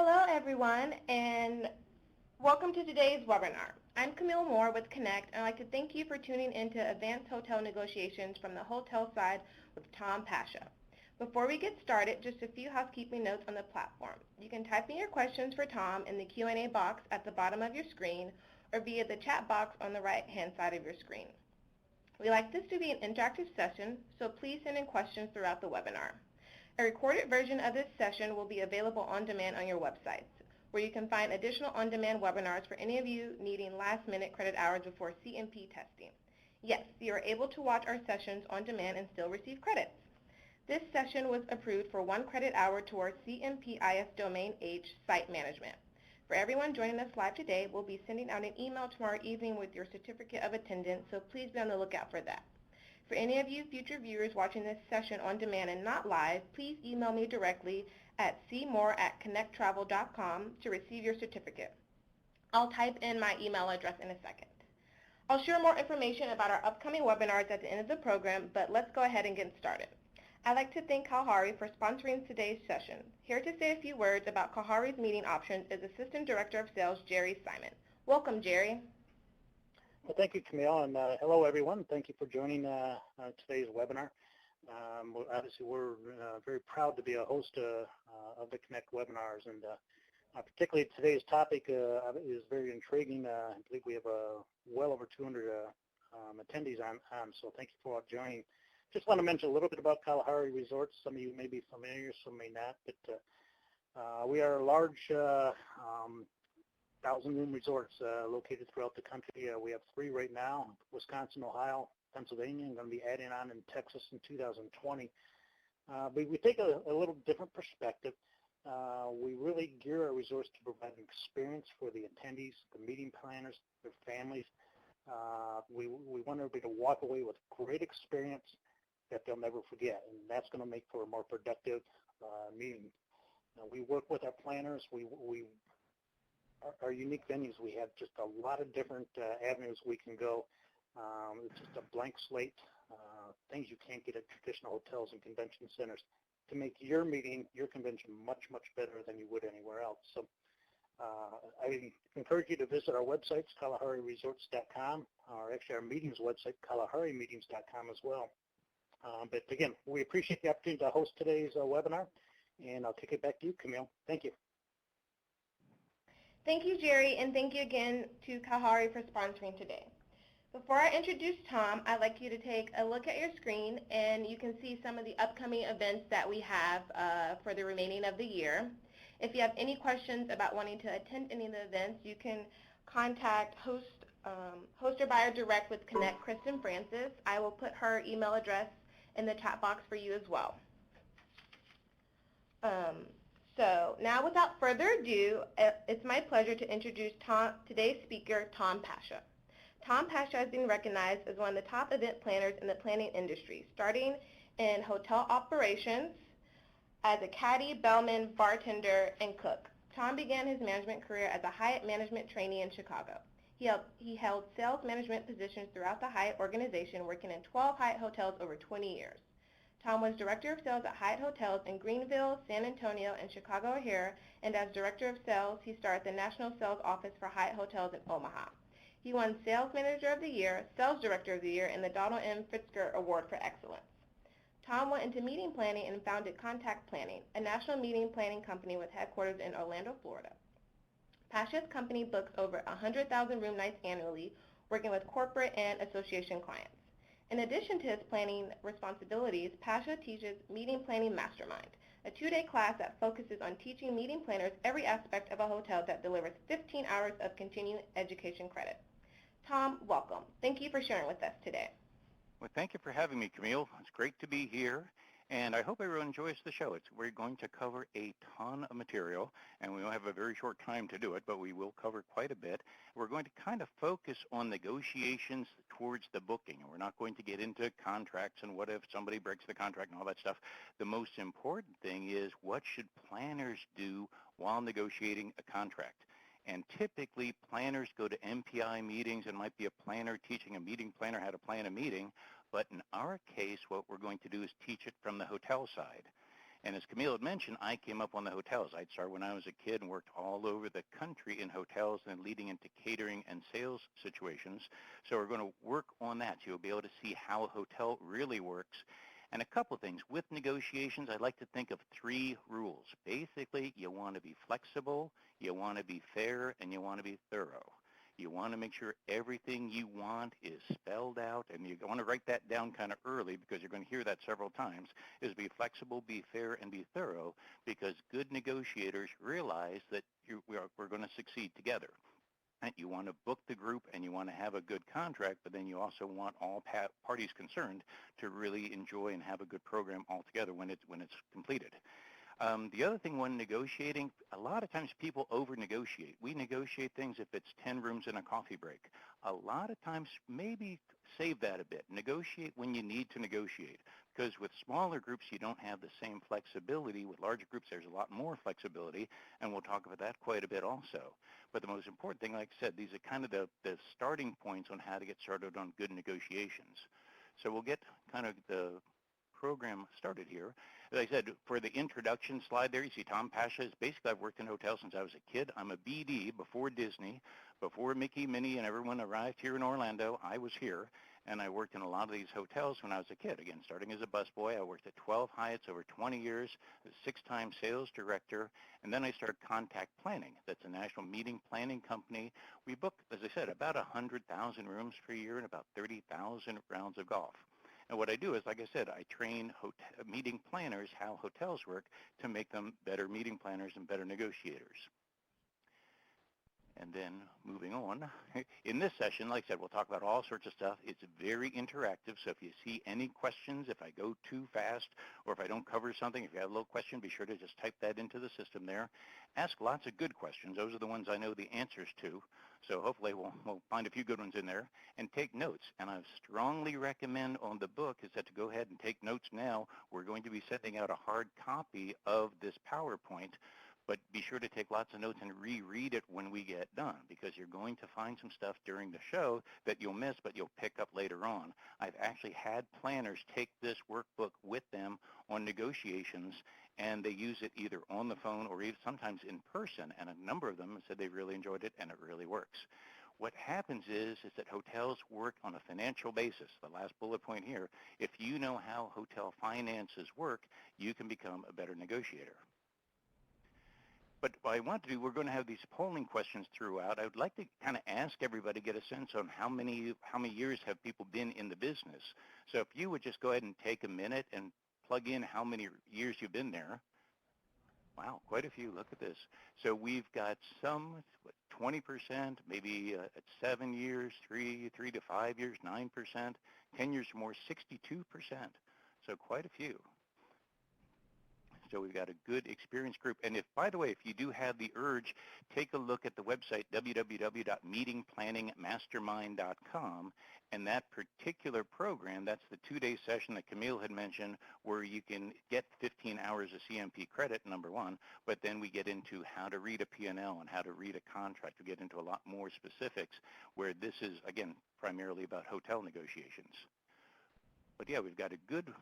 Hello, everyone, and welcome to today's webinar. I'm Camille Moore with Connect, and I'd like to thank you for tuning into Advanced Hotel Negotiations from the hotel side with Tom Pasha. Before we get started, just a few housekeeping notes on the platform. You can type in your questions for Tom in the Q&A box at the bottom of your screen or via the chat box on the right-hand side of your screen. We like this to be an interactive session, so please send in questions throughout the webinar. A recorded version of this session will be available on demand on your websites, where you can find additional on-demand webinars for any of you needing last-minute credit hours before CMP testing. Yes, you are able to watch our sessions on demand and still receive credits. This session was approved for 1 credit hour towards CMP-IS Domain H Site Management. For everyone joining us live today, we'll be sending out an email tomorrow evening with your certificate of attendance, so please be on the lookout for that. For any of you future viewers watching this session on demand and not live, please email me directly at cmore@connecttravel.com to receive your certificate. I'll type in my email address in a second. I'll share more information about our upcoming webinars at the end of the program, but let's go ahead and get started. I'd like to thank Kalahari for sponsoring today's session. Here to say a few words about Kalahari's meeting options is Assistant Director of Sales, Jerry Simon. Welcome, Jerry. Well, thank you, Camille, and hello, everyone. Thank you for joining today's webinar. Obviously, we're very proud to be a host of the Connect webinars, and particularly today's topic is very intriguing. I believe we have well over 200 attendees on, so thank you for joining. Just want to mention a little bit about Kalahari Resorts. Some of you may be familiar, some may not, but we are a large 1,000-room resorts located throughout the country. We have 3 right now: Wisconsin, Ohio, Pennsylvania. I'm going to be adding on in Texas in 2020. But we take a little different perspective. We really gear our resorts to provide an experience for the attendees, the meeting planners, their families. We want everybody to walk away with great experience that they'll never forget, and that's going to make for a more productive meeting. We work with our planners. Our unique venues, we have just a lot of different avenues we can go. It's just a blank slate, things you can't get at traditional hotels and convention centers to make your meeting, your convention much, much better than you would anywhere else. So I encourage you to visit our websites, kalahariresorts.com, or actually our meetings website, kalaharimeetings.com as well. But again, we appreciate the opportunity to host today's webinar, and I'll kick it back to you, Camille. Thank you. Thank you, Jerry, and thank you again to Kalahari for sponsoring today. Before I introduce Tom, I'd like you to take a look at your screen, and you can see some of the upcoming events that we have for the remaining of the year. If you have any questions about wanting to attend any of the events, you can contact host or buyer direct with Connect, Kristen Francis. I will put her email address in the chat box for you as well. So now, without further ado, it's my pleasure to introduce today's speaker, Tom Pasha. Tom Pasha has been recognized as one of the top event planners in the planning industry, starting in hotel operations as a caddy, bellman, bartender, and cook. Tom began his management career as a Hyatt management trainee in Chicago. He held sales management positions throughout the Hyatt organization, working in 12 Hyatt hotels over 20 years. Tom was Director of Sales at Hyatt Hotels in Greenville, San Antonio, and Chicago O'Hare, and as Director of Sales, he started the National Sales Office for Hyatt Hotels in Omaha. He won Sales Manager of the Year, Sales Director of the Year, and the Donald M. Fitzger Award for Excellence. Tom went into meeting planning and founded Contact Planning, a national meeting planning company with headquarters in Orlando, Florida. Pasha's company books over 100,000 room nights annually, working with corporate and association clients. In addition to his planning responsibilities, Pasha teaches Meeting Planning Mastermind, a 2-day class that focuses on teaching meeting planners every aspect of a hotel that delivers 15 hours of continuing education credit. Tom, welcome. Thank you for sharing with us today. Well, thank you for having me, Camille. It's great to be here, and I hope everyone enjoys the show. We're going to cover a ton of material, and we will have a very short time to do it, but we will cover quite a bit. We're going to kind of focus on negotiations towards the booking. We're not going to get into contracts and what if somebody breaks the contract and all that stuff. The most important thing is, what should planners do while negotiating a contract? And typically, planners go to MPI meetings, and might be a planner teaching a meeting planner how to plan a meeting. But in our case, what we're going to do is teach it from the hotel side. And as Camille had mentioned, I came up on the hotels. I'd started when I was a kid and worked all over the country in hotels and leading into catering and sales situations. So we're going to work on that. So you'll be able to see how a hotel really works. And a couple of things. With negotiations, I like to think of 3 rules. Basically, you want to be flexible, you want to be fair, and you want to be thorough. You want to make sure everything you want is spelled out, and you want to write that down kind of early because you're going to hear that several times, is be flexible, be fair, and be thorough, because good negotiators realize that we're going to succeed together. And you want to book the group and you want to have a good contract, but then you also want all parties concerned to really enjoy and have a good program altogether when it's completed. The other thing when negotiating, a lot of times people over-negotiate. We negotiate things if it's 10 rooms and a coffee break. A lot of times, maybe save that a bit. Negotiate when you need to negotiate, because with smaller groups, you don't have the same flexibility. With larger groups, there's a lot more flexibility, and we'll talk about that quite a bit also. But the most important thing, like I said, these are kind of the starting points on how to get started on good negotiations. So we'll get kind of the program started here. As I said, for the introduction slide there, you see Tom Pasha. Basically, I've worked in hotels since I was a kid. I'm a BD before Disney, before Mickey, Minnie, and everyone arrived here in Orlando. I was here, and I worked in a lot of these hotels when I was a kid. Again, starting as a busboy, I worked at 12 Hyatts over 20 years, a 6-time sales director, and then I started Contact Planning. That's a national meeting planning company. We book, as I said, about 100,000 rooms per year and about 30,000 rounds of golf. And what I do is, like I said, I train meeting planners how hotels work to make them better meeting planners and better negotiators. And then moving on, in this session, like I said, we'll talk about all sorts of stuff. It's very interactive, so if you see any questions, if I go too fast or if I don't cover something, if you have a little question, be sure to just type that into the system there. Ask lots of good questions. Those are the ones I know the answers to, so hopefully we'll find a few good ones in there. And take notes, and I strongly recommend on the book is that to go ahead and take notes now. We're going to be sending out a hard copy of this PowerPoint, but be sure to take lots of notes and reread it when we get done, because you're going to find some stuff during the show that you'll miss, but you'll pick up later on. I've actually had planners take this workbook with them on negotiations, and they use it either on the phone or even sometimes in person, and a number of them said they really enjoyed it, and it really works. What happens is that hotels work on a financial basis. The last bullet point here, if you know how hotel finances work, you can become a better negotiator. But what I want to do, we're going to have these polling questions throughout. I would like to kind of ask everybody, get a sense on how many years have people been in the business. So if you would just go ahead and take a minute and plug in how many years you've been there. Wow, quite a few. Look at this. So we've got some, 20%, maybe at 7 years, 3 to 5 years, 9%, 10 years or more, 62%. So quite a few. So we've got a good experienced group. And if, by the way, if you do have the urge, take a look at the website, www.meetingplanningmastermind.com. And that particular program, that's the 2-day session that Camille had mentioned, where you can get 15 hours of CMP credit, number one, but then we get into how to read a P&L and how to read a contract. We get into a lot more specifics, where this is, again, primarily about hotel negotiations. But yeah, we've got a good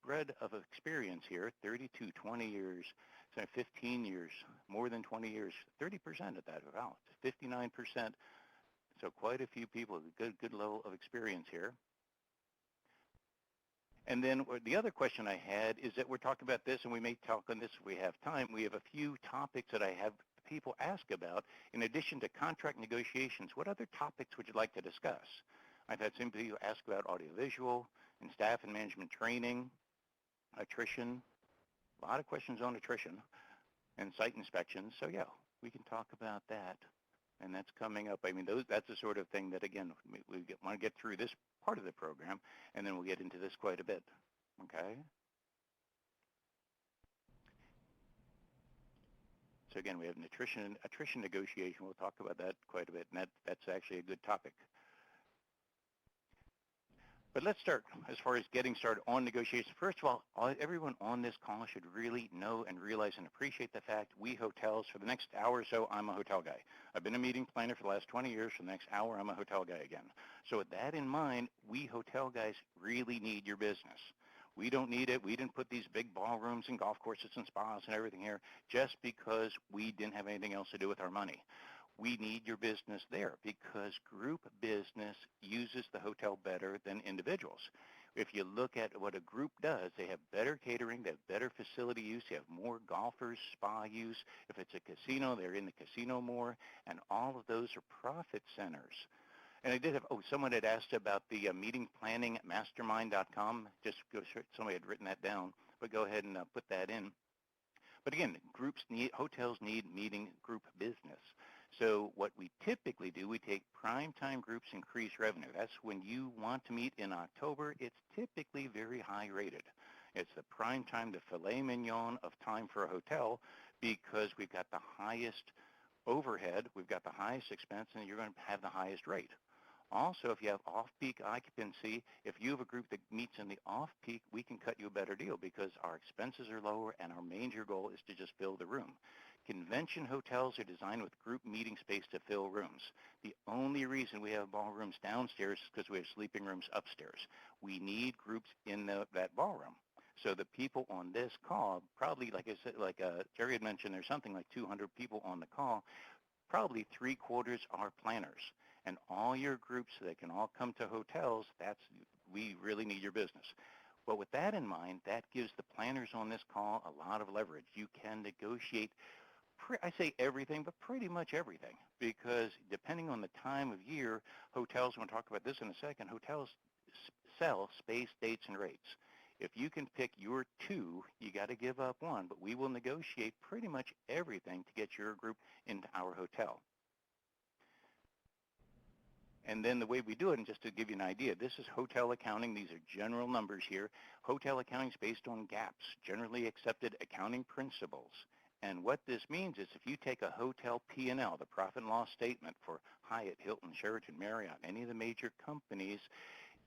spread of experience here, 32, 20 years, 15 years, more than 20 years, 30% at that, wow, 59%. So quite a few people with a good level of experience here. And then the other question I had is that we're talking about this, and we may talk on this if we have time. We have a few topics that I have people ask about. In addition to contract negotiations, what other topics would you like to discuss? I've had some people ask about audiovisual and staff and management training, attrition, a lot of questions on attrition, and site inspections. So yeah, we can talk about that, and that's coming up. I mean, that's the sort of thing that, again, we want to get through this part of the program, and then we'll get into this quite a bit, okay? So again, we have an attrition negotiation. We'll talk about that quite a bit, and that's actually a good topic. But let's start as far as getting started on negotiations. First of all, everyone on this call should really know and realize and appreciate the fact we hotels, for the next hour or so, I'm a hotel guy. I've been a meeting planner for the last 20 years. For the next hour, I'm a hotel guy again. So with that in mind, we hotel guys really need your business. We don't need it. We didn't put these big ballrooms and golf courses and spas and everything here just because we didn't have anything else to do with our money. We need your business there because group business uses the hotel better than individuals. If you look at what a group does, they have better catering, they have better facility use, they have more golfers, spa use. If it's a casino, they're in the casino more, and all of those are profit centers. And I did have, someone had asked about the meeting planning at mastermind.com. Just go, somebody had written that down, but go ahead and put that in. But again, hotels need meeting group business. So what we typically do, we take prime time groups, increase revenue. That's when you want to meet in October. It's typically very high rated. It's the prime time, the filet mignon of time for a hotel because we've got the highest overhead, we've got the highest expense, and you're going to have the highest rate. Also, if you have off-peak occupancy, if you have a group that meets in the off-peak, we can cut you a better deal because our expenses are lower and our major goal is to just fill the room. Convention hotels are designed with group meeting space to fill rooms. The only reason we have ballrooms downstairs is because we have sleeping rooms upstairs. We need groups in that ballroom. So the people on this call, probably, like I said, Jerry had mentioned, there's something like 200 people on the call. Probably 3/4 are planners. And all your groups that can all come to hotels, we really need your business. But with that in mind, that gives the planners on this call a lot of leverage. You can negotiate, I say everything, but pretty much everything. Because depending on the time of year, hotels, we'll talk about this in a second, hotels sell space, dates, and rates. If you can pick your two, you got to give up one, but we will negotiate pretty much everything to get your group into our hotel. And then the way we do it, and just to give you an idea, this is hotel accounting. These are general numbers here. Hotel accounting is based on GAAPs, generally accepted accounting principles. And what this means is if you take a hotel P&L, the profit and loss statement for Hyatt, Hilton, Sheraton, Marriott, any of the major companies,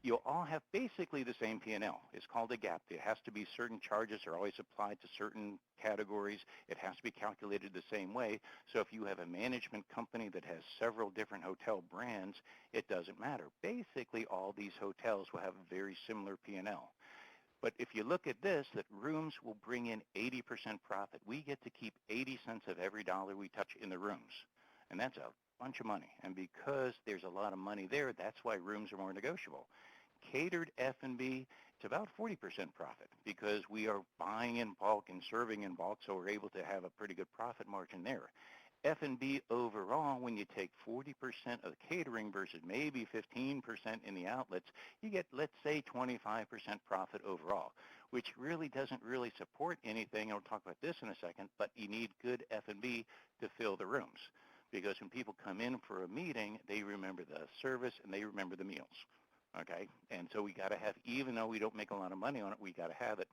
you'll all have basically the same P&L. It's called a GAAP. It has to be certain charges are always applied to certain categories. It has to be calculated the same way. So if you have a management company that has several different hotel brands, it doesn't matter. Basically, all these hotels will have a very similar P&L. But if you look at this, that rooms will bring in 80% profit. We get to keep 80 cents of every dollar we touch in the rooms. And that's a bunch of money. And because there's a lot of money there, that's why rooms are more negotiable. Catered F&B, it's about 40% profit because we are buying in bulk and serving in bulk, so we're able to have a pretty good profit margin there. F&B overall, when you take 40% of the catering versus maybe 15% in the outlets, you get, let's say, 25% profit overall, which really doesn't really support anything. I'll talk about this in a second, but you need good F&B to fill the rooms because when people come in for a meeting, they remember the service and they remember the meals. Okay, and so we got to have, even though we don't make a lot of money on it, we got to have it.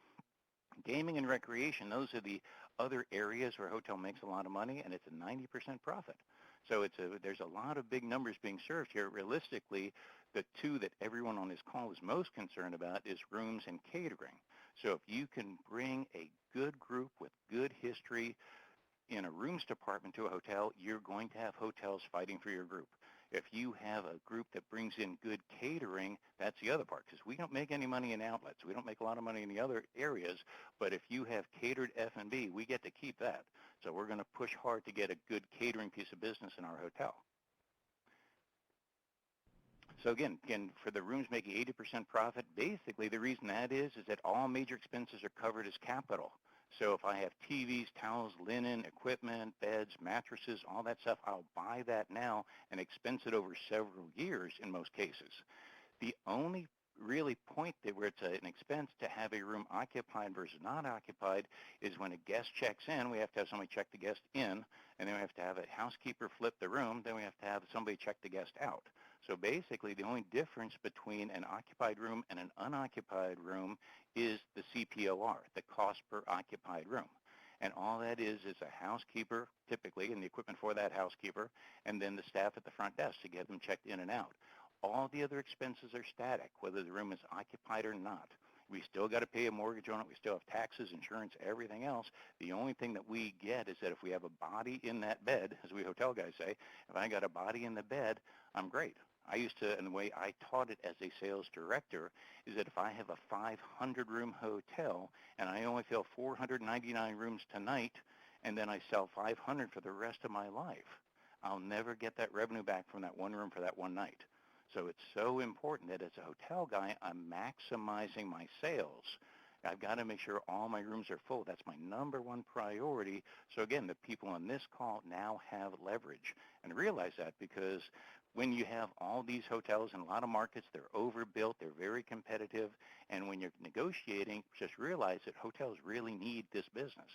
Gaming and recreation, those are the other areas where a hotel makes a lot of money, and it's a 90% profit. So there's a lot of big numbers being served here. Realistically, the two that everyone on this call is most concerned about is rooms and catering. So if you can bring a good group with good history in a rooms department to a hotel, you're going to have hotels fighting for your group. If you have a group that brings in good catering, that's the other part, because we don't make any money in outlets. We don't make a lot of money in the other areas, but if you have catered F&B, we get to keep that. So we're going to push hard to get a good catering piece of business in our hotel. So again, for the rooms making 80% profit, basically the reason that is that all major expenses are covered as capital. So if I have TVs, towels, linen, equipment, beds, mattresses, all that stuff, I'll buy that now and expense it over several years in most cases. The only really point that where it's an expense to have a room occupied versus not occupied is when a guest checks in, we have to have somebody check the guest in, and then we have to have a housekeeper flip the room, then we have to have somebody check the guest out. So basically the only difference between an occupied room and an unoccupied room is the CPOR, the cost per occupied room. And all that is a housekeeper, typically, and the equipment for that housekeeper, and then the staff at the front desk to get them checked in and out. All the other expenses are static, whether the room is occupied or not. We still got to pay a mortgage on it. We still have taxes, insurance, everything else. The only thing that we get is that if we have a body in that bed, as we hotel guys say, if I got a body in the bed, I'm great. I used to, and the way I taught it as a sales director is that if I have a 500-room hotel and I only fill 499 rooms tonight, and then I sell 500 for the rest of my life, I'll never get that revenue back from that one room for that one night. So it's so important that as a hotel guy, I'm maximizing my sales. I've got to make sure all my rooms are full. That's my number one priority. So again, the people on this call now have leverage. And realize that because when you have all these hotels in a lot of markets, they're overbuilt, they're very competitive. And when you're negotiating, just realize that hotels really need this business.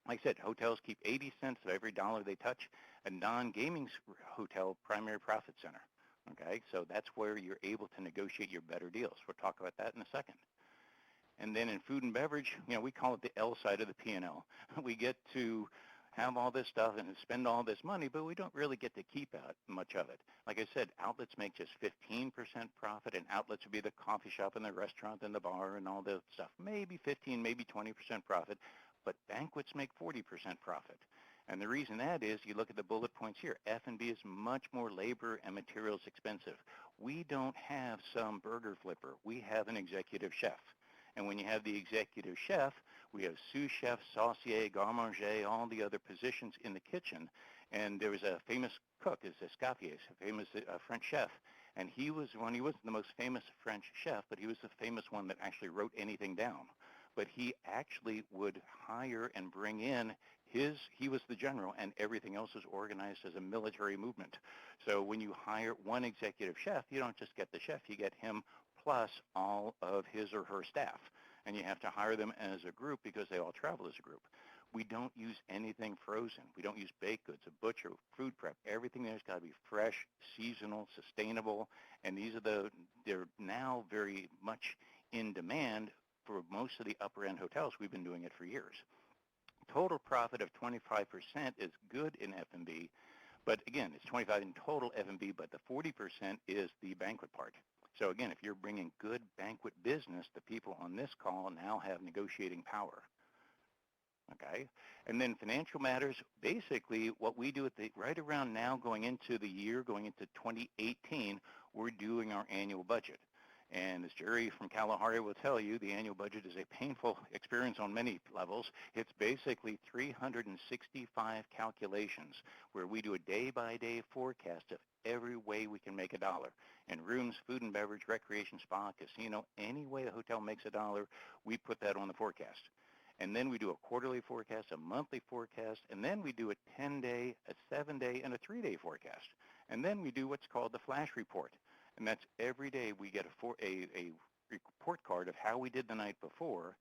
Like I said, hotels keep 80 cents of every dollar they touch. A non-gaming hotel, primary profit center. Okay, so that's where you're able to negotiate your better deals. We'll talk about that in a second. And then in food and beverage, we call it the L side of the P&L. We get to have all this stuff and spend all this money, but we don't really get to keep out much of it. Like I said, outlets make just 15% profit, and outlets would be the coffee shop and the restaurant and the bar and all the stuff. Maybe 15, maybe 20% profit, but banquets make 40% profit. And the reason that is, you look at the bullet points here, F&B is much more labor and materials expensive. We don't have some burger flipper. We have an executive chef. And when you have the executive chef, we have sous chef, saucier, garde manger, all the other positions in the kitchen. And there was a famous cook, is Escoffier, a famous French chef. And he wasn't the most famous French chef, but he was the famous one that actually wrote anything down. But he actually would hire and bring in he was the general, and everything else is organized as a military movement. So when you hire one executive chef, you don't just get the chef, you get him plus all of his or her staff. And you have to hire them as a group because they all travel as a group. We don't use anything frozen. We don't use baked goods, a butcher, food prep. Everything there's got to be fresh, seasonal, sustainable, and they're now very much in demand for most of the upper-end hotels. We've been doing it for years. Total profit of 25% is good in F&B, but again, it's 25 in total F&B, but the 40% is the banquet part. So again, if you're bringing good banquet business, the people on this call now have negotiating power. Okay, and then financial matters, basically what we do right around now going into 2018, we're doing our annual budget. And as Jerry from Kalahari will tell you, the annual budget is a painful experience on many levels. It's basically 365 calculations where we do a day-by-day forecast of every way we can make a dollar. In rooms, food and beverage, recreation, spa, casino, any way a hotel makes a dollar, we put that on the forecast. And then we do a quarterly forecast, a monthly forecast, and then we do a 10-day, a 7-day, and a 3-day forecast. And then we do what's called the flash report. And that's every day we get a report card of how we did the night before,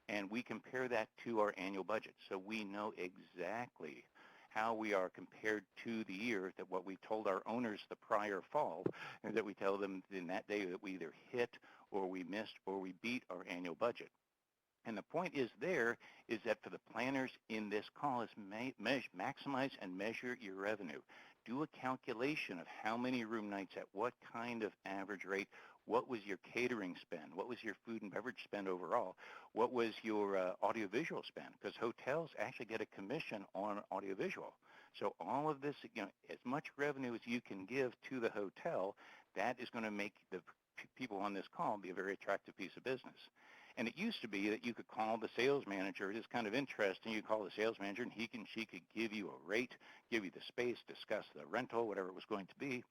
and we compare that to our annual budget. So we know exactly how we are compared to the year, that what we told our owners the prior fall, and that we tell them in that day that we either hit or we missed or we beat our annual budget. And the point is that for the planners in this call is maximize and measure your revenue. Do a calculation of how many room nights at what kind of average rate, what was your catering spend, what was your food and beverage spend overall, what was your audiovisual spend, because hotels actually get a commission on audiovisual. So all of this, as much revenue as you can give to the hotel, that is going to make the people on this call be a very attractive piece of business. And it used to be that you could call the sales manager. It is kind of interesting. You call the sales manager, and she could give you a rate, give you the space, discuss the rental, whatever it was going to be.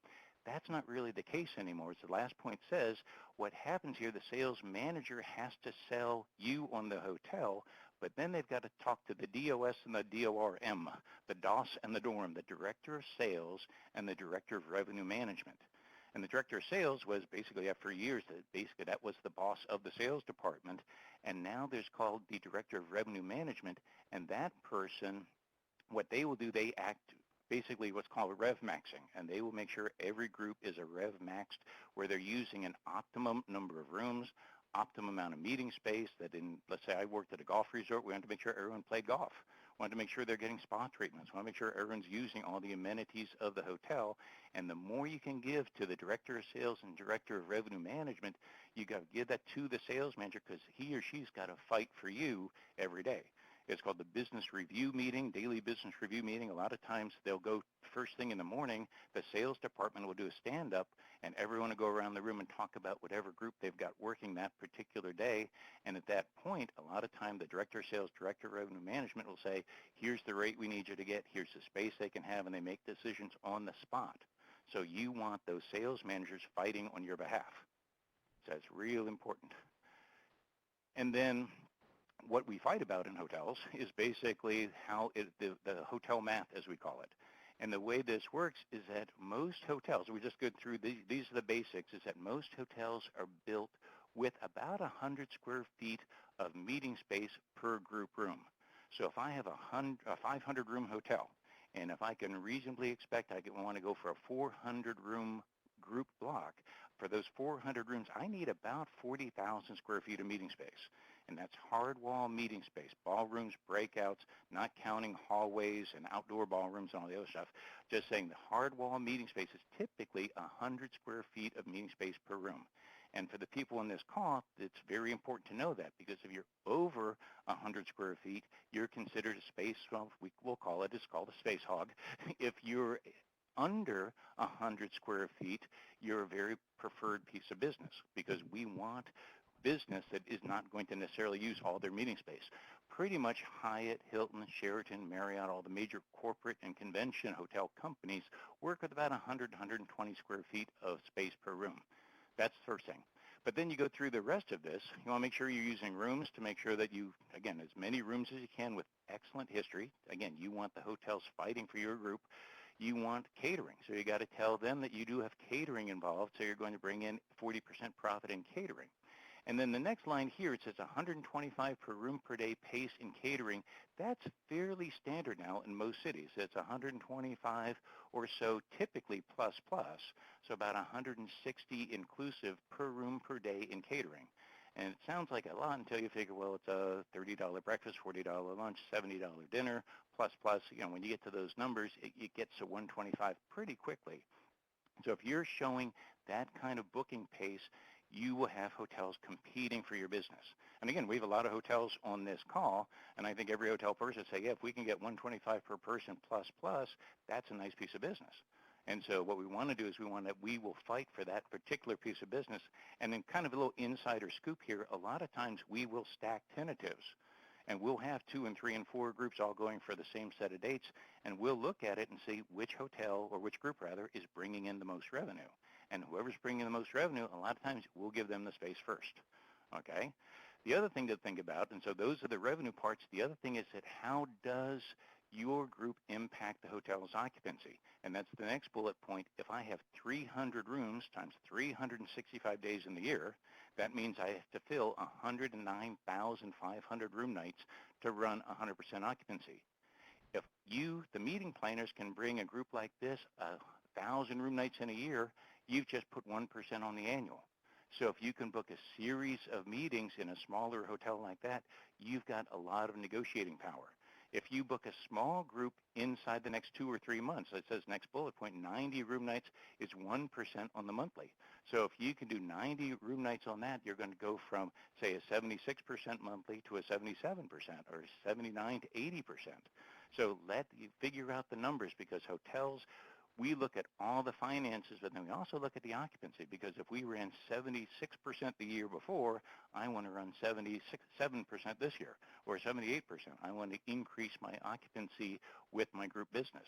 That's not really the case anymore. As the last point says, what happens here, the sales manager has to sell you on the hotel, but then they've got to talk to the DOS and the DORM, the DOS and the DORM, the Director of Sales and the Director of Revenue Management. And the director of sales was basically, after years, that was the boss of the sales department. And now there's called the director of revenue management. And that person, what they will do, they act basically what's called a Rev Maxing. And they will make sure every group is a Rev Maxed, where they're using an optimum number of rooms, optimum amount of meeting space. That let's say I worked at a golf resort, we wanted to make sure everyone played golf. Wanted to make sure they're getting spa treatments. Want to make sure everyone's using all the amenities of the hotel. And the more you can give to the director of sales and director of revenue management, you got to give that to the sales manager, because he or she's got to fight for you every day. It's called the business review meeting, daily business review meeting. A lot of times they'll go first thing in the morning. The sales department will do a stand-up, and everyone will go around the room and talk about whatever group they've got working that particular day. And at that point, a lot of time, the director of sales, director of revenue management will say, here's the rate we need you to get, here's the space they can have, and they make decisions on the spot. So you want those sales managers fighting on your behalf. So that's real important. And then what we fight about in hotels is basically how the hotel math, as we call it. And the way this works is that most hotels, we just go through, these are the basics, is that most hotels are built with about 100 square feet of meeting space per group room. So if I have a 500-room hotel, and if I can reasonably expect I want to go for a 400-room group block, for those 400 rooms, I need about 40,000 square feet of meeting space. And that's hard wall meeting space, ballrooms, breakouts, not counting hallways and outdoor ballrooms and all the other stuff. Just saying the hard wall meeting space is typically 100 square feet of meeting space per room. And for the people on this call, it's very important to know that, because if you're over 100 square feet, you're considered a space, well, we'll call it, it's called a space hog. If you're under 100 square feet, you're a very preferred piece of business, because we want business that is not going to necessarily use all their meeting space. Pretty much Hyatt, Hilton, Sheraton, Marriott, all the major corporate and convention hotel companies work with about 100, 120 square feet of space per room. That's the first thing. But then you go through the rest of this. You want to make sure you're using rooms to make sure that you, again, as many rooms as you can with excellent history. Again, you want the hotels fighting for your group. You want catering. So you got to tell them that you do have catering involved, so you're going to bring in 40% profit in catering. And then the next line here, it says 125 per room per day pace in catering. That's fairly standard now in most cities. It's 125 or so, typically plus plus, so about 160 inclusive per room per day in catering. And it sounds like a lot until you figure, well, it's a $30 breakfast, $40 lunch, $70 dinner, plus plus. You know, when you get to those numbers, it gets to 125 pretty quickly. So if you're showing that kind of booking pace, you will have hotels competing for your business. And again, we have a lot of hotels on this call, and I think every hotel person say, yeah, if we can get 125 per person plus plus, that's a nice piece of business. And so what we want to do is we will fight for that particular piece of business. And then kind of a little insider scoop here, a lot of times we will stack tentatives. And we'll have 2 and 3 and 4 groups all going for the same set of dates, and we'll look at it and see which hotel, or which group rather, is bringing in the most revenue. And whoever's bringing the most revenue, a lot of times we'll give them the space first, okay? The other thing to think about, and so those are the revenue parts, the other thing is that how does your group impact the hotel's occupancy? And that's the next bullet point. If I have 300 rooms times 365 days in the year, that means I have to fill 109,500 room nights to run 100% occupancy. If you, the meeting planners, can bring a group like this 1,000 room nights in a year, you've just put 1% on the annual. So if you can book a series of meetings in a smaller hotel like that, you've got a lot of negotiating power. If you book a small group inside the next 2 or 3 months, it says next bullet point, 90 room nights is 1% on the monthly. So if you can do 90 room nights on that, you're going to go from, say, a 76% monthly to a 77% or 79 to 80%. So let you figure out the numbers, because hotels, we look at all the finances, but then we also look at the occupancy, because if we ran 76% the year before, I want to run 77% this year, or 78%. I want to increase my occupancy with my group business.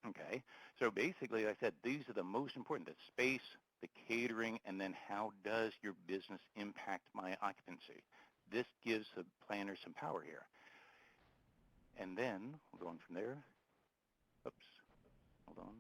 Okay, so basically, like I said, these are the most important, the space, the catering, and then how does your business impact my occupancy? This gives the planner some power here. And then, we'll go on from there. Oops. Hold on.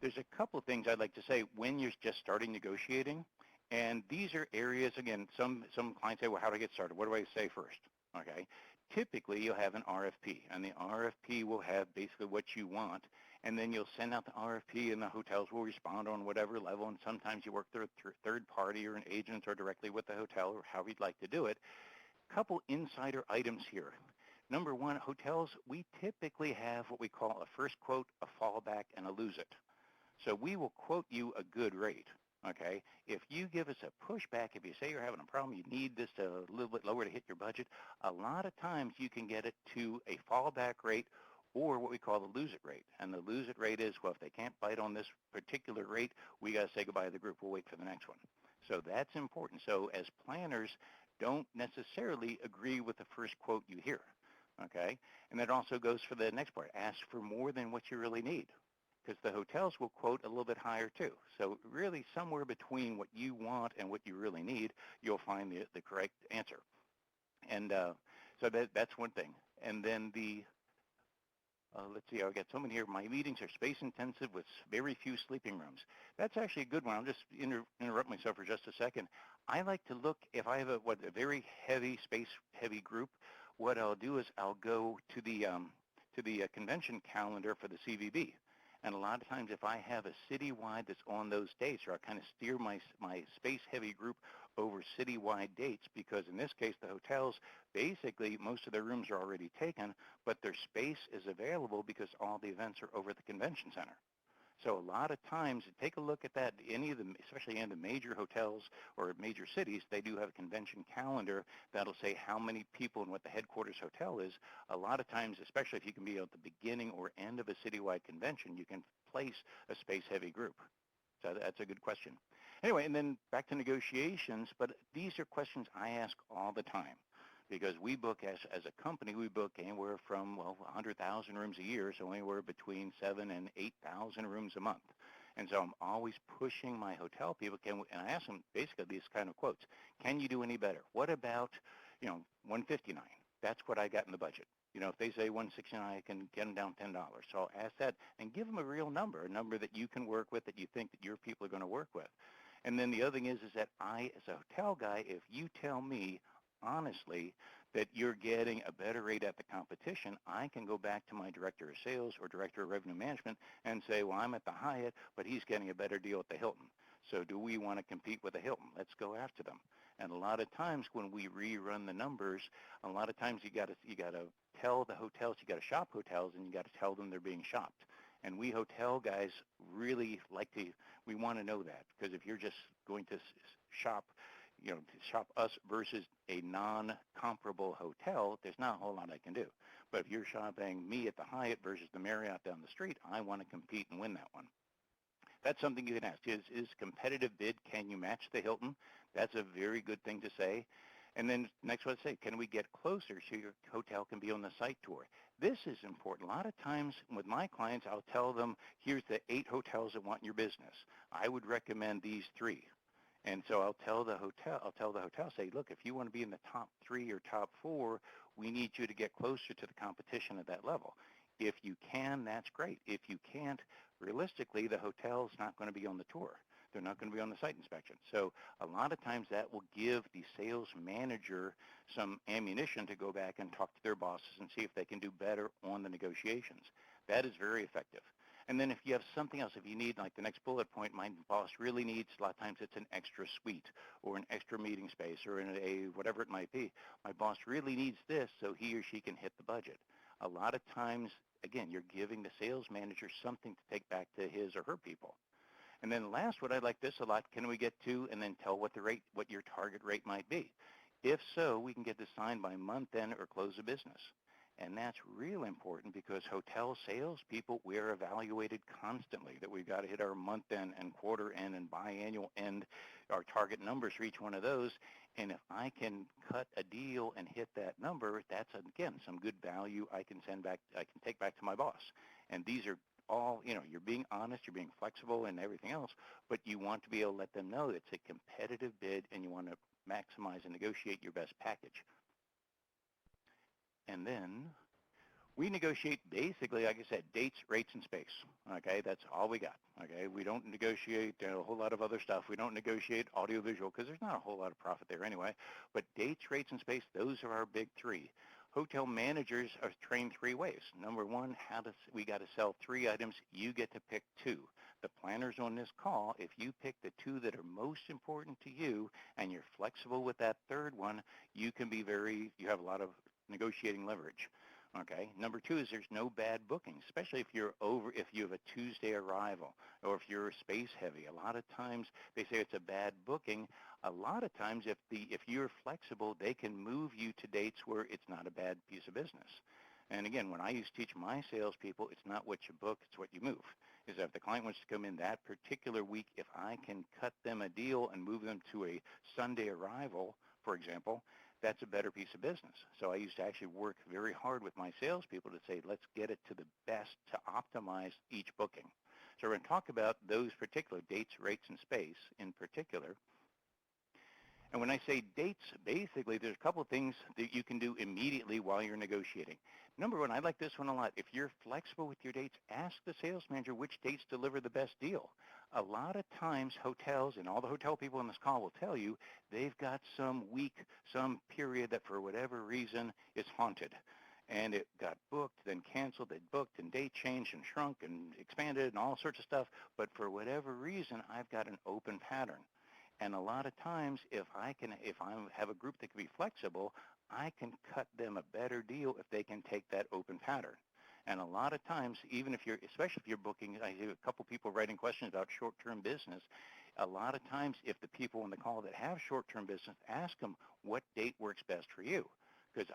There's a couple of things I'd like to say when you're just starting negotiating, and these are areas, again, some clients say, well, how do I get started? What do I say first? Okay. Typically, you'll have an RFP, and the RFP will have basically what you want, and then you'll send out the RFP, and the hotels will respond on whatever level, and sometimes you work through a third party or an agent or directly with the hotel, or however you'd like to do it. Couple insider items here. Number one, hotels, we typically have what we call a first quote, a fallback, and a lose it. So we will quote you a good rate, Okay, if you give us a pushback, if you say you're having a problem, you need this a little bit lower to hit your budget, a lot of times you can get it to a fallback rate or what we call the lose it rate. And the lose it rate is, well, if they can't bite on this particular rate, we got to say goodbye to the group. We'll wait for the next one. So that's important. So as planners, don't necessarily agree with the first quote you hear. Okay, and that also goes for the next part. Ask for more than what you really need, because the hotels will quote a little bit higher too. So really somewhere between what you want and what you really need, you'll find the correct answer. And so that's one thing. And then let's see, I've got so many here. My meetings are space intensive with very few sleeping rooms. That's actually a good one. I'll just interrupt myself for just a second. I like to look, if I have a very heavy, space heavy group, what I'll do is I'll go to the convention calendar for the CVB. And a lot of times if I have a citywide that's on those dates, or I kind of steer my space-heavy group over citywide dates, because in this case, the hotels, basically, most of their rooms are already taken, but their space is available because all the events are over at the convention center. So a lot of times, take a look at that. Any of them, especially in the major hotels or major cities, they do have a convention calendar that'll say how many people and what the headquarters hotel is. A lot of times, especially if you can be at the beginning or end of a citywide convention, you can place a space-heavy group. So that's a good question. Anyway, and then back to negotiations, but these are questions I ask all the time. Because we book, as a company, we book anywhere from, 100,000 rooms a year, so anywhere between 7,000 and 8,000 rooms a month. And so I'm always pushing my hotel people, and I ask them basically these kind of quotes. Can you do any better? What about, 159? That's what I got in the budget. If they say 169, I can get them down $10. So I'll ask that and give them a real number, a number that you can work with, that you think that your people are going to work with. And then the other thing is that I, as a hotel guy, if you tell me honestly that you're getting a better rate at the competition, I can go back to my director of sales or director of revenue management and say, well, I'm at the Hyatt, but he's getting a better deal at the Hilton. So do we want to compete with the Hilton? Let's go after them. And a lot of times when we rerun the numbers, a lot of times you got to tell the hotels, you got to shop hotels, and you got to tell them they're being shopped. And we hotel guys really we want to know that, because if you're just going to shop, to shop us versus a non-comparable hotel, there's not a whole lot I can do. But if you're shopping me at the Hyatt versus the Marriott down the street, I want to compete and win that one. That's something you can ask. Is competitive bid, can you match the Hilton? That's a very good thing to say. And then next one, say, can we get closer so your hotel can be on the site tour? This is important. A lot of times with my clients, I'll tell them, here's the 8 hotels that want your business. I would recommend these 3. And so I'll tell the hotel, say, look, if you want to be in the top 3 or top 4, we need you to get closer to the competition at that level. If you can, that's great. If you can't, realistically, the hotel's not going to be on the tour. They're not going to be on the site inspection. So a lot of times that will give the sales manager some ammunition to go back and talk to their bosses and see if they can do better on the negotiations. That is very effective. And then if you have something else, if you need, like the next bullet point, my boss really needs, a lot of times it's an extra suite or an extra meeting space or whatever it might be. My boss really needs this so he or she can hit the budget. A lot of times, again, you're giving the sales manager something to take back to his or her people. And then last, what I like this a lot, can we get to, and then tell what your target rate might be. If so, we can get this signed by month end or close of business. And that's real important because hotel sales people, we're evaluated constantly that we've got to hit our month end and quarter end and biannual end, our target numbers for each one of those. And if I can cut a deal and hit that number, that's, again, some good value I can take back to my boss. And these are all, you're being honest, you're being flexible and everything else, but you want to be able to let them know it's a competitive bid and you want to maximize and negotiate your best package. And then we negotiate basically, like I said, dates, rates, and space. Okay, that's all we got. Okay, we don't negotiate a whole lot of other stuff. We don't negotiate audiovisual because there's not a whole lot of profit there anyway. But dates, rates, and space, those are our big 3. Hotel managers are trained 3 ways. Number 1, we got to sell 3 items. You get to pick 2. The planners on this call, if you pick the 2 that are most important to you and you're flexible with that 3rd one, you have a lot of negotiating leverage. Okay. Number two is there's no bad bookings, especially if you have a Tuesday arrival or if you're space heavy. A lot of times they say it's a bad booking. A lot of times if you're flexible, they can move you to dates where it's not a bad piece of business. And again, when I used to teach my salespeople, it's not what you book, it's what you move. Is that if the client wants to come in that particular week, if I can cut them a deal and move them to a Sunday arrival, for example, that's a better piece of business. So I used to actually work very hard with my salespeople to say, let's get it to the best to optimize each booking. So we're going to talk about those particular dates, rates, and space in particular. And when I say dates, basically there's a couple of things that you can do immediately while you're negotiating. Number one, I like this one a lot. If you're flexible with your dates, ask the sales manager which dates deliver the best deal. A lot of times hotels, and all the hotel people on this call will tell you, they've got some week, some period that for whatever reason is haunted. And it got booked, then canceled, they booked, and date changed and shrunk and expanded and all sorts of stuff. But for whatever reason, I've got an open pattern. And a lot of times, if I have a group that can be flexible, I can cut them a better deal if they can take that open pattern. And a lot of times, especially if you're booking, I hear a couple people writing questions about short-term business. A lot of times, if the people on the call that have short-term business, ask them what date works best for you. Because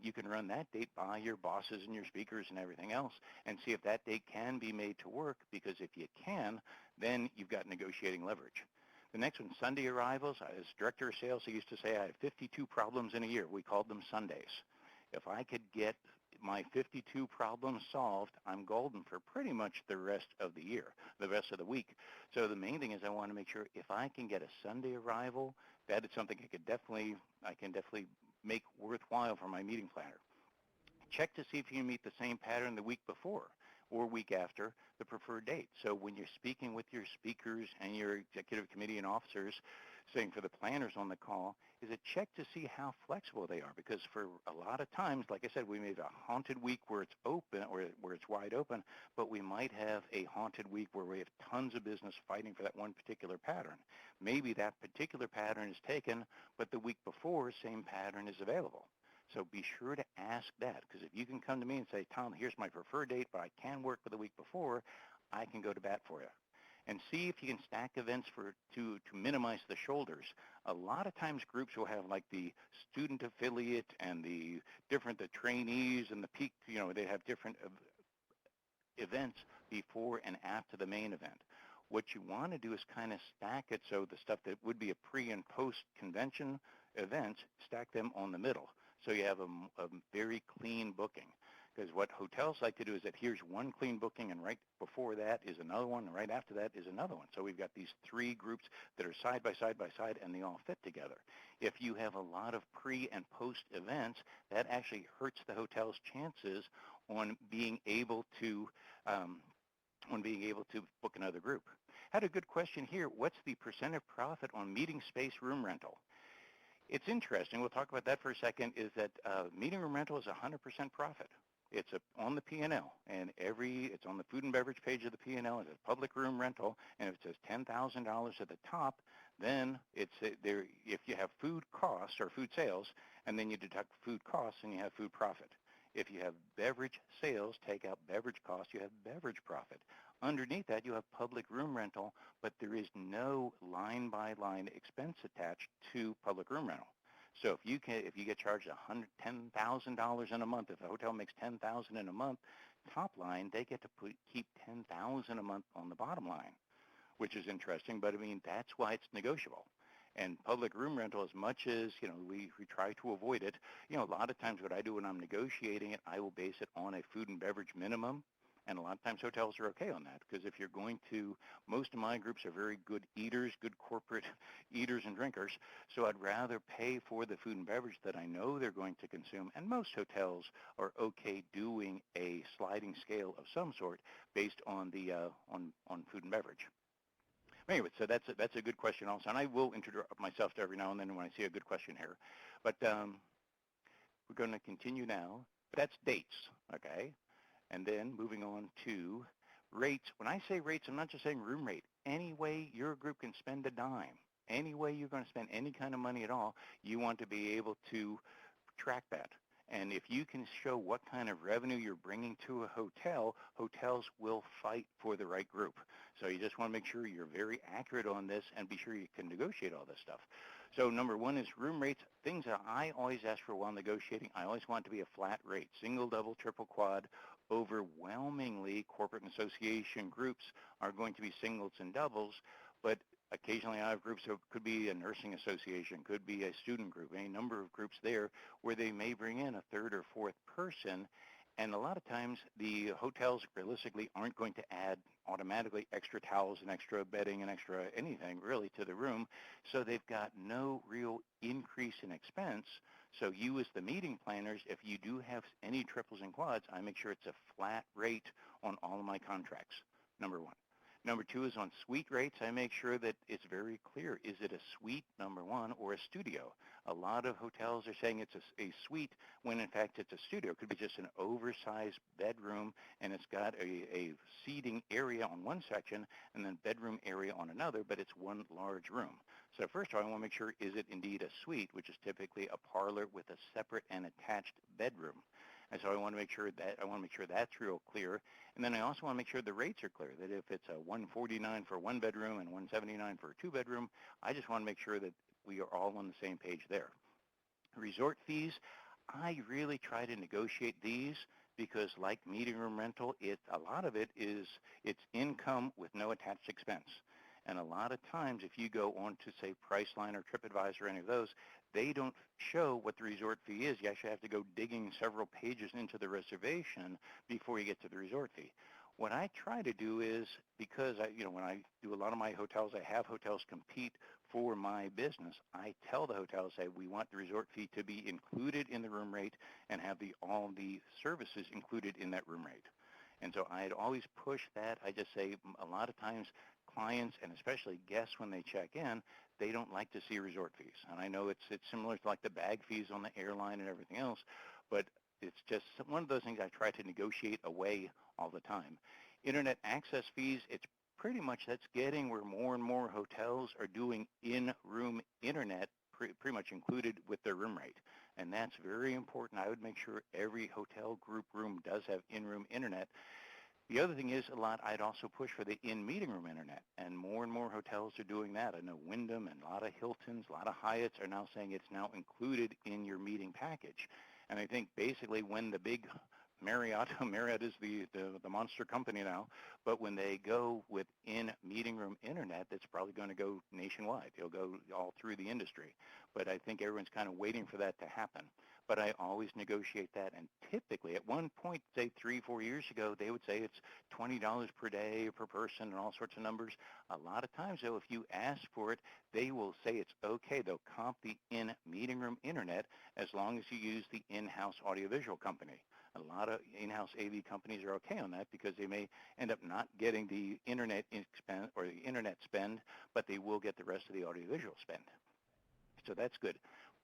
you can run that date by your bosses and your speakers and everything else and see if that date can be made to work, because if you can, then you've got negotiating leverage. The next one, Sunday arrivals. As director of sales, I used to say I have 52 problems in a year. We called them Sundays. If I could get my 52 problems solved, I'm golden for pretty much the rest of the year, the rest of the week. So the main thing is I want to make sure if I can get a Sunday arrival, that is something I can definitely make worthwhile for my meeting planner. Check to see if you can meet the same pattern the week before or week after the preferred date. So when you're speaking with your speakers and your executive committee and officers, saying for the planners on the call, is a check to see how flexible they are. Because for a lot of times, like I said, we may have a haunted week where it's open or where it's wide open, but we might have a haunted week where we have tons of business fighting for that one particular pattern. Maybe that particular pattern is taken, but the week before, same pattern is available. So be sure to ask that, because if you can come to me and say, Tom, here's my preferred date, but I can work for the week before, I can go to bat for you. And see if you can stack events to minimize the shoulders. A lot of times groups will have like the student affiliate and the trainees and the peak, they have different events before and after the main event. What you want to do is kind of stack it so the stuff that would be a pre and post convention events, stack them on the middle. So you have a very clean booking. Because what hotels like to do is that here's one clean booking, and right before that is another one, and right after that is another one. So we've got these three groups that are side by side by side, and they all fit together. If you have a lot of pre and post events, that actually hurts the hotel's chances on being able to book another group. Had a good question here. What's the percent of profit on meeting space room rental? It's interesting. We'll talk about that for a second. Is that meeting room rental is 100% profit. It's on the P&L, and it's on the food and beverage page of the P&L. It's a public room rental, and if it says $10,000 at the top, then it's there. If you have food costs or food sales, and then you deduct food costs, and you have food profit. If you have beverage sales, take out beverage costs, you have beverage profit. Underneath that, you have public room rental, but there is no line-by-line expense attached to public room rental. So if you get charged $10,000 in a month, if a hotel makes $10,000 in a month, top line, they get to keep $10,000 a month on the bottom line, which is interesting. But I mean, that's why it's negotiable. And public room rental, as much as we try to avoid it, a lot of times what I do when I'm negotiating it, I will base it on a food and beverage minimum. And a lot of times hotels are okay on that, because if you're going to, most of my groups are very good eaters, good corporate eaters and drinkers. So I'd rather pay for the food and beverage that I know they're going to consume. And most hotels are okay doing a sliding scale of some sort based on the on food and beverage. Anyway, so that's a good question also. And I will interrupt myself every now and then when I see a good question here. But we're going to continue now. That's dates, okay? And then moving on to rates. When I say rates, I'm not just saying room rate. Any way your group can spend a dime, any way you're going to spend any kind of money at all, you want to be able to track that. And if you can show what kind of revenue you're bringing to a hotel, hotels will fight for the right group. So you just want to make sure you're very accurate on this and be sure you can negotiate all this stuff. So number one is room rates. Things that I always ask for while negotiating, I always want it to be a flat rate, single, double, triple, quad. Overwhelmingly, corporate and association groups are going to be singles and doubles, but occasionally I have groups that could be a nursing association, could be a student group, any number of groups there where they may bring in a third or fourth person. And a lot of times the hotels realistically aren't going to add automatically extra towels and extra bedding and extra anything really to the room. So they've got no real increase in expense. So you as the meeting planners, if you do have any triples and quads, I make sure it's a flat rate on all of my contracts, number one. Number two is on suite rates. I make sure that it's very clear. Is it a suite, number one, or a studio? A lot of hotels are saying it's a suite when, in fact, it's a studio. It could be just an oversized bedroom, and it's got a seating area on one section and then bedroom area on another, but it's one large room. So first of all, I want to make sure, is it indeed a suite, which is typically a parlor with a separate and attached bedroom? And so I want to make sure that's real clear. And then I also want to make sure the rates are clear, that if it's a $149 for one bedroom and $179 for a two bedroom, I just want to make sure that we are all on the same page there. Resort fees, I really try to negotiate these because like meeting room rental, a lot of it is it's income with no attached expense. And a lot of times if you go on to say Priceline or TripAdvisor or any of those, they don't show what the resort fee is. You actually have to go digging several pages into the reservation before you get to the resort fee. What I try to do is, because when I do a lot of my hotels, I have hotels compete for my business. I tell the hotels, say, we want the resort fee to be included in the room rate and have all the services included in that room rate. And so I'd always push that. I just say a lot of times clients and especially guests when they check in, they don't like to see resort fees. And I know it's similar to like the bag fees on the airline and everything else, but it's just one of those things I try to negotiate away all the time. Internet access fees, it's pretty much that's getting where more and more hotels are doing in-room internet pretty much included with their room rate. And that's very important. I would make sure every hotel group room does have in-room internet. The other thing is I'd also push for the in-meeting room internet, and more hotels are doing that. I know Wyndham and a lot of Hiltons, a lot of Hyatts are now saying it's now included in your meeting package. And I think basically when the big Marriott is the monster company now, but when they go with in-meeting room internet, that's probably going to go nationwide. It'll go all through the industry. But I think everyone's kind of waiting for that to happen. But I always negotiate that, and typically at one point, say 3-4 years ago, they would say it's $20 per day per person and all sorts of numbers. A lot of times, though, if you ask for it, they will say it's okay. They'll comp the in-meeting room internet as long as you use the in-house audiovisual company. A lot of in-house AV companies are okay on that because they may end up not getting the internet expense or the internet spend, but they will get the rest of the audiovisual spend. So that's good.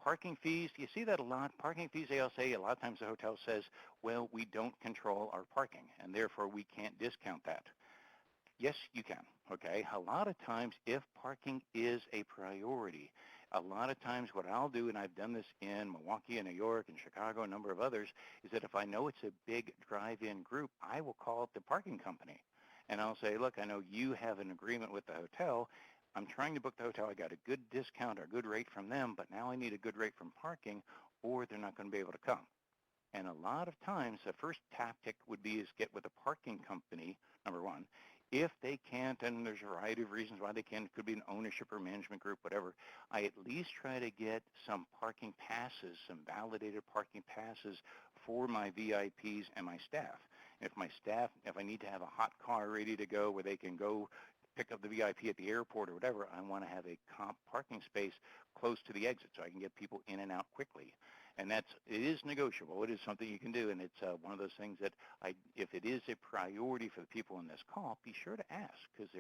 Parking fees, you see that a lot. Parking fees, they'll say a lot of times the hotel says, well, we don't control our parking, and therefore we can't discount that. Yes, you can, okay? A lot of times, if parking is a priority, a lot of times what I'll do, and I've done this in Milwaukee and New York and Chicago, a number of others, is that if I know it's a big drive-in group, I will call up the parking company. And I'll say, look, I know you have an agreement with the hotel. I'm trying to book the hotel. I got a good discount or a good rate from them, but now I need a good rate from parking, or they're not going to be able to come. And a lot of times, the first tactic would be is get with a parking company, number one. If they can't, and there's a variety of reasons why they can't, it could be an ownership or management group, whatever, I at least try to get some parking passes, some validated parking passes for my VIPs and my staff. If I need to have a hot car ready to go where they can go pick up the VIP at the airport or whatever, I want to have a comp parking space close to the exit so I can get people in and out quickly. And it is negotiable. It is something you can do, and it's one of those things that if it is a priority for the people in this call, be sure to ask because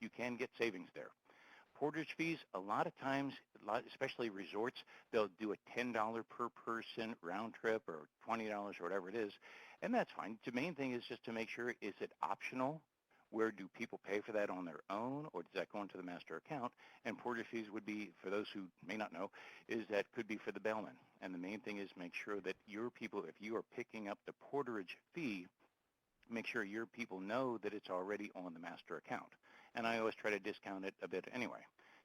you can get savings there. Portage fees, a lot of times, especially resorts, they'll do a $10 per person round trip or $20 or whatever it is, and that's fine. The main thing is just to make sure, is it optional? Where do people pay for that on their own, or does that go into the master account? And portage fees would be, for those who may not know, is that could be for the bellman. And the main thing is make sure that your people, if you are picking up the porterage fee, make sure your people know that it's already on the master account. And I always try to discount it a bit anyway.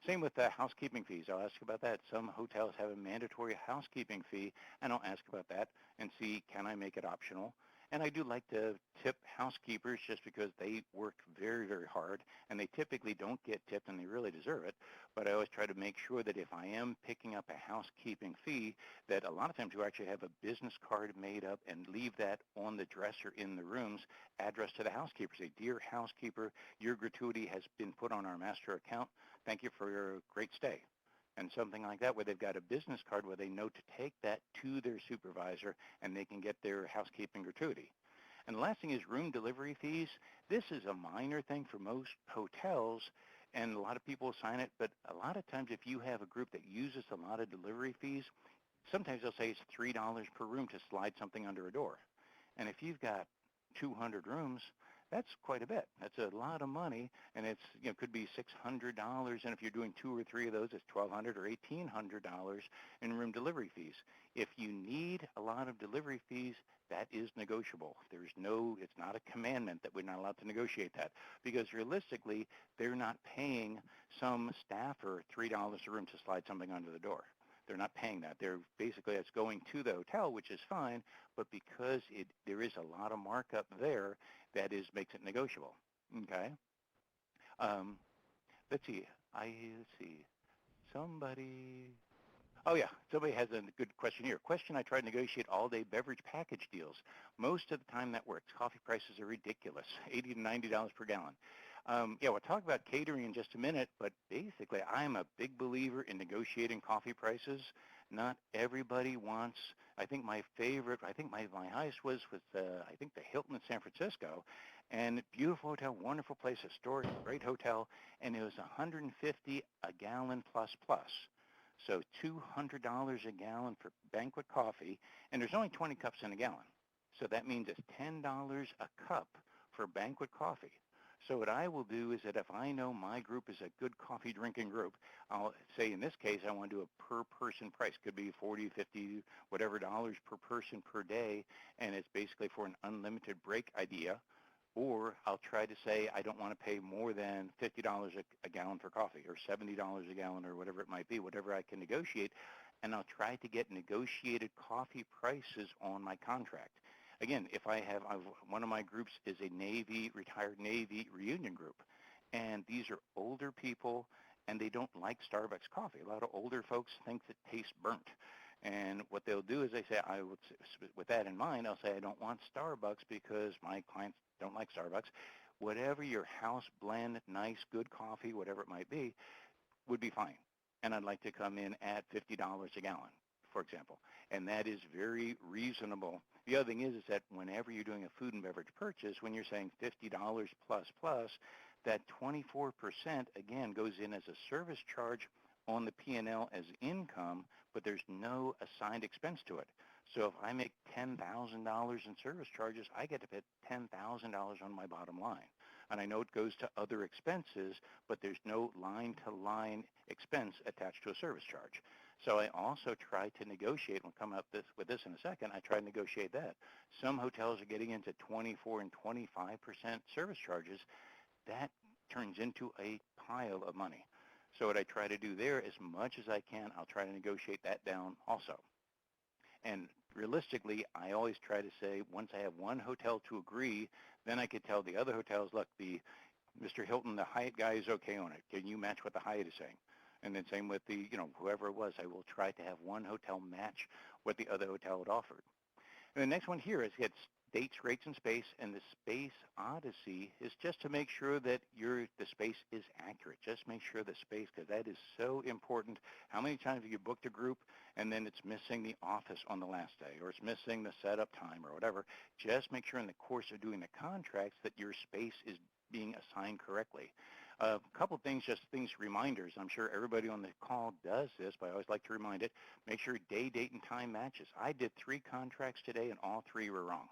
Same with the housekeeping fees. I'll ask about that. Some hotels have a mandatory housekeeping fee, and I'll ask about that and see, can I make it optional? And I do like to tip housekeepers just because they work very, very hard, and they typically don't get tipped, and they really deserve it. But I always try to make sure that if I am picking up a housekeeping fee, that a lot of times you actually have a business card made up and leave that on the dresser in the rooms, addressed to the housekeeper. Say, dear housekeeper, your gratuity has been put on our master account. Thank you for your great stay. And something like that where they've got a business card where they know to take that to their supervisor and they can get their housekeeping gratuity. And the last thing is room delivery fees. This is a minor thing for most hotels, and a lot of people sign it, but a lot of times if you have a group that uses a lot of delivery fees, sometimes they'll say it's $3 per room to slide something under a door. And if you've got 200 rooms, that's quite a bit. That's a lot of money, and it's, you know, could be $600, and if you're doing 2 or 3 of those, it's $1,200 or $1,800 in room delivery fees. If you need a lot of delivery fees, that is negotiable. It's not a commandment that we're not allowed to negotiate that, because realistically, they're not paying some staffer $3 a room to slide something under the door. They're not paying that. They're basically, it's going to the hotel, which is fine, but because there is a lot of markup there, that makes it negotiable. Okay. Let's see. Somebody. Oh yeah, somebody has a good question here. Question: I try to negotiate all-day beverage package deals. Most of the time that works. Coffee prices are ridiculous, $80 to $90 per gallon. Yeah, we'll talk about catering in just a minute, but basically I'm a big believer in negotiating coffee prices. Not everybody wants, I think my highest was with, I think the Hilton in San Francisco, and beautiful hotel, wonderful place, historic, great hotel, and it was $150 a gallon plus plus. So $200 a gallon for banquet coffee, and there's only 20 cups in a gallon. So that means it's $10 a cup for banquet coffee. So what I will do is that if I know my group is a good coffee drinking group, I'll say in this case I want to do a per person price. Could be 40, 50, whatever dollars per person per day, and it's basically for an unlimited break idea. Or I'll try to say I don't want to pay more than $50 a gallon for coffee, or $70 a gallon, or whatever it might be, whatever I can negotiate, and I'll try to get negotiated coffee prices on my contract. Again, if I have, one of my groups is a retired Navy reunion group, and these are older people, and they don't like Starbucks coffee. A lot of older folks think it tastes burnt. And what they'll do is they say, with that in mind, I'll say I don't want Starbucks because my clients don't like Starbucks. Whatever your house blend, nice, good coffee, whatever it might be, would be fine. And I'd like to come in at $50 a gallon, for example. And that is very reasonable. The other thing is that whenever you're doing a food and beverage purchase, when you're saying $50 plus plus, that 24% again goes in as a service charge on the P&L as income, but there's no assigned expense to it. So if I make $10,000 in service charges, I get to pay $10,000 on my bottom line. And I know it goes to other expenses, but there's no line-to-line expense attached to a service charge. So I also try to negotiate, we'll come up with this in a second, I try to negotiate that. Some hotels are getting into 24 and 25% service charges. That turns into a pile of money. So what I try to do there, as much as I can, I'll try to negotiate that down also. And realistically, I always try to say, once I have one hotel to agree, then I could tell the other hotels, look, Mr. Hilton, the Hyatt guy is okay on it. Can you match what the Hyatt is saying? And then same with whoever it was, I will try to have one hotel match what the other hotel had offered. And the next one here is it's dates, rates, and space, and the space odyssey is just to make sure that the space is accurate. Just make sure the space, because that is so important. How many times have you booked a group and then it's missing the office on the last day, or it's missing the setup time or whatever? Just make sure in the course of doing the contracts that your space is being assigned correctly. A couple of things, reminders. I'm sure everybody on the call does this, but I always like to remind it. Make sure day, date, and time matches. I did 3 contracts today, and all 3 were wrong.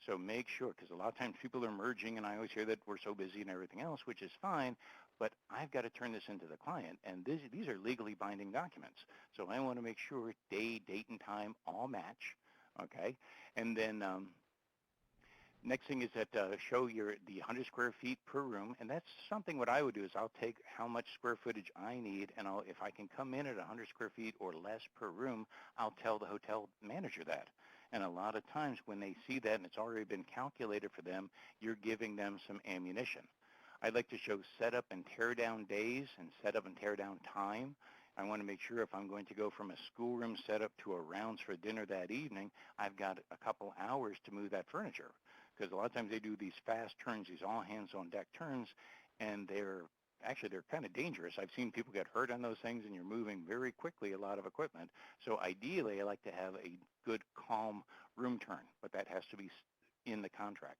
So make sure, because a lot of times people are merging, and I always hear that we're so busy and everything else, which is fine, but I've got to turn this into the client, and these are legally binding documents. So I want to make sure day, date, and time all match, okay? And then next thing is that show the 100 square feet per room, and that's something what I would do is I'll take how much square footage I need, and if I can come in at 100 square feet or less per room, I'll tell the hotel manager that. And a lot of times when they see that and it's already been calculated for them, you're giving them some ammunition. I'd like to show setup and tear down days and setup and tear down time. I want to make sure if I'm going to go from a schoolroom setup to a rounds for dinner that evening, I've got a couple hours to move that furniture. Because a lot of times they do these fast turns, these all hands on deck turns, and they're kind of dangerous. I've seen people get hurt on those things, and you're moving very quickly a lot of equipment. So ideally, I like to have a good, calm room turn, but that has to be in the contract.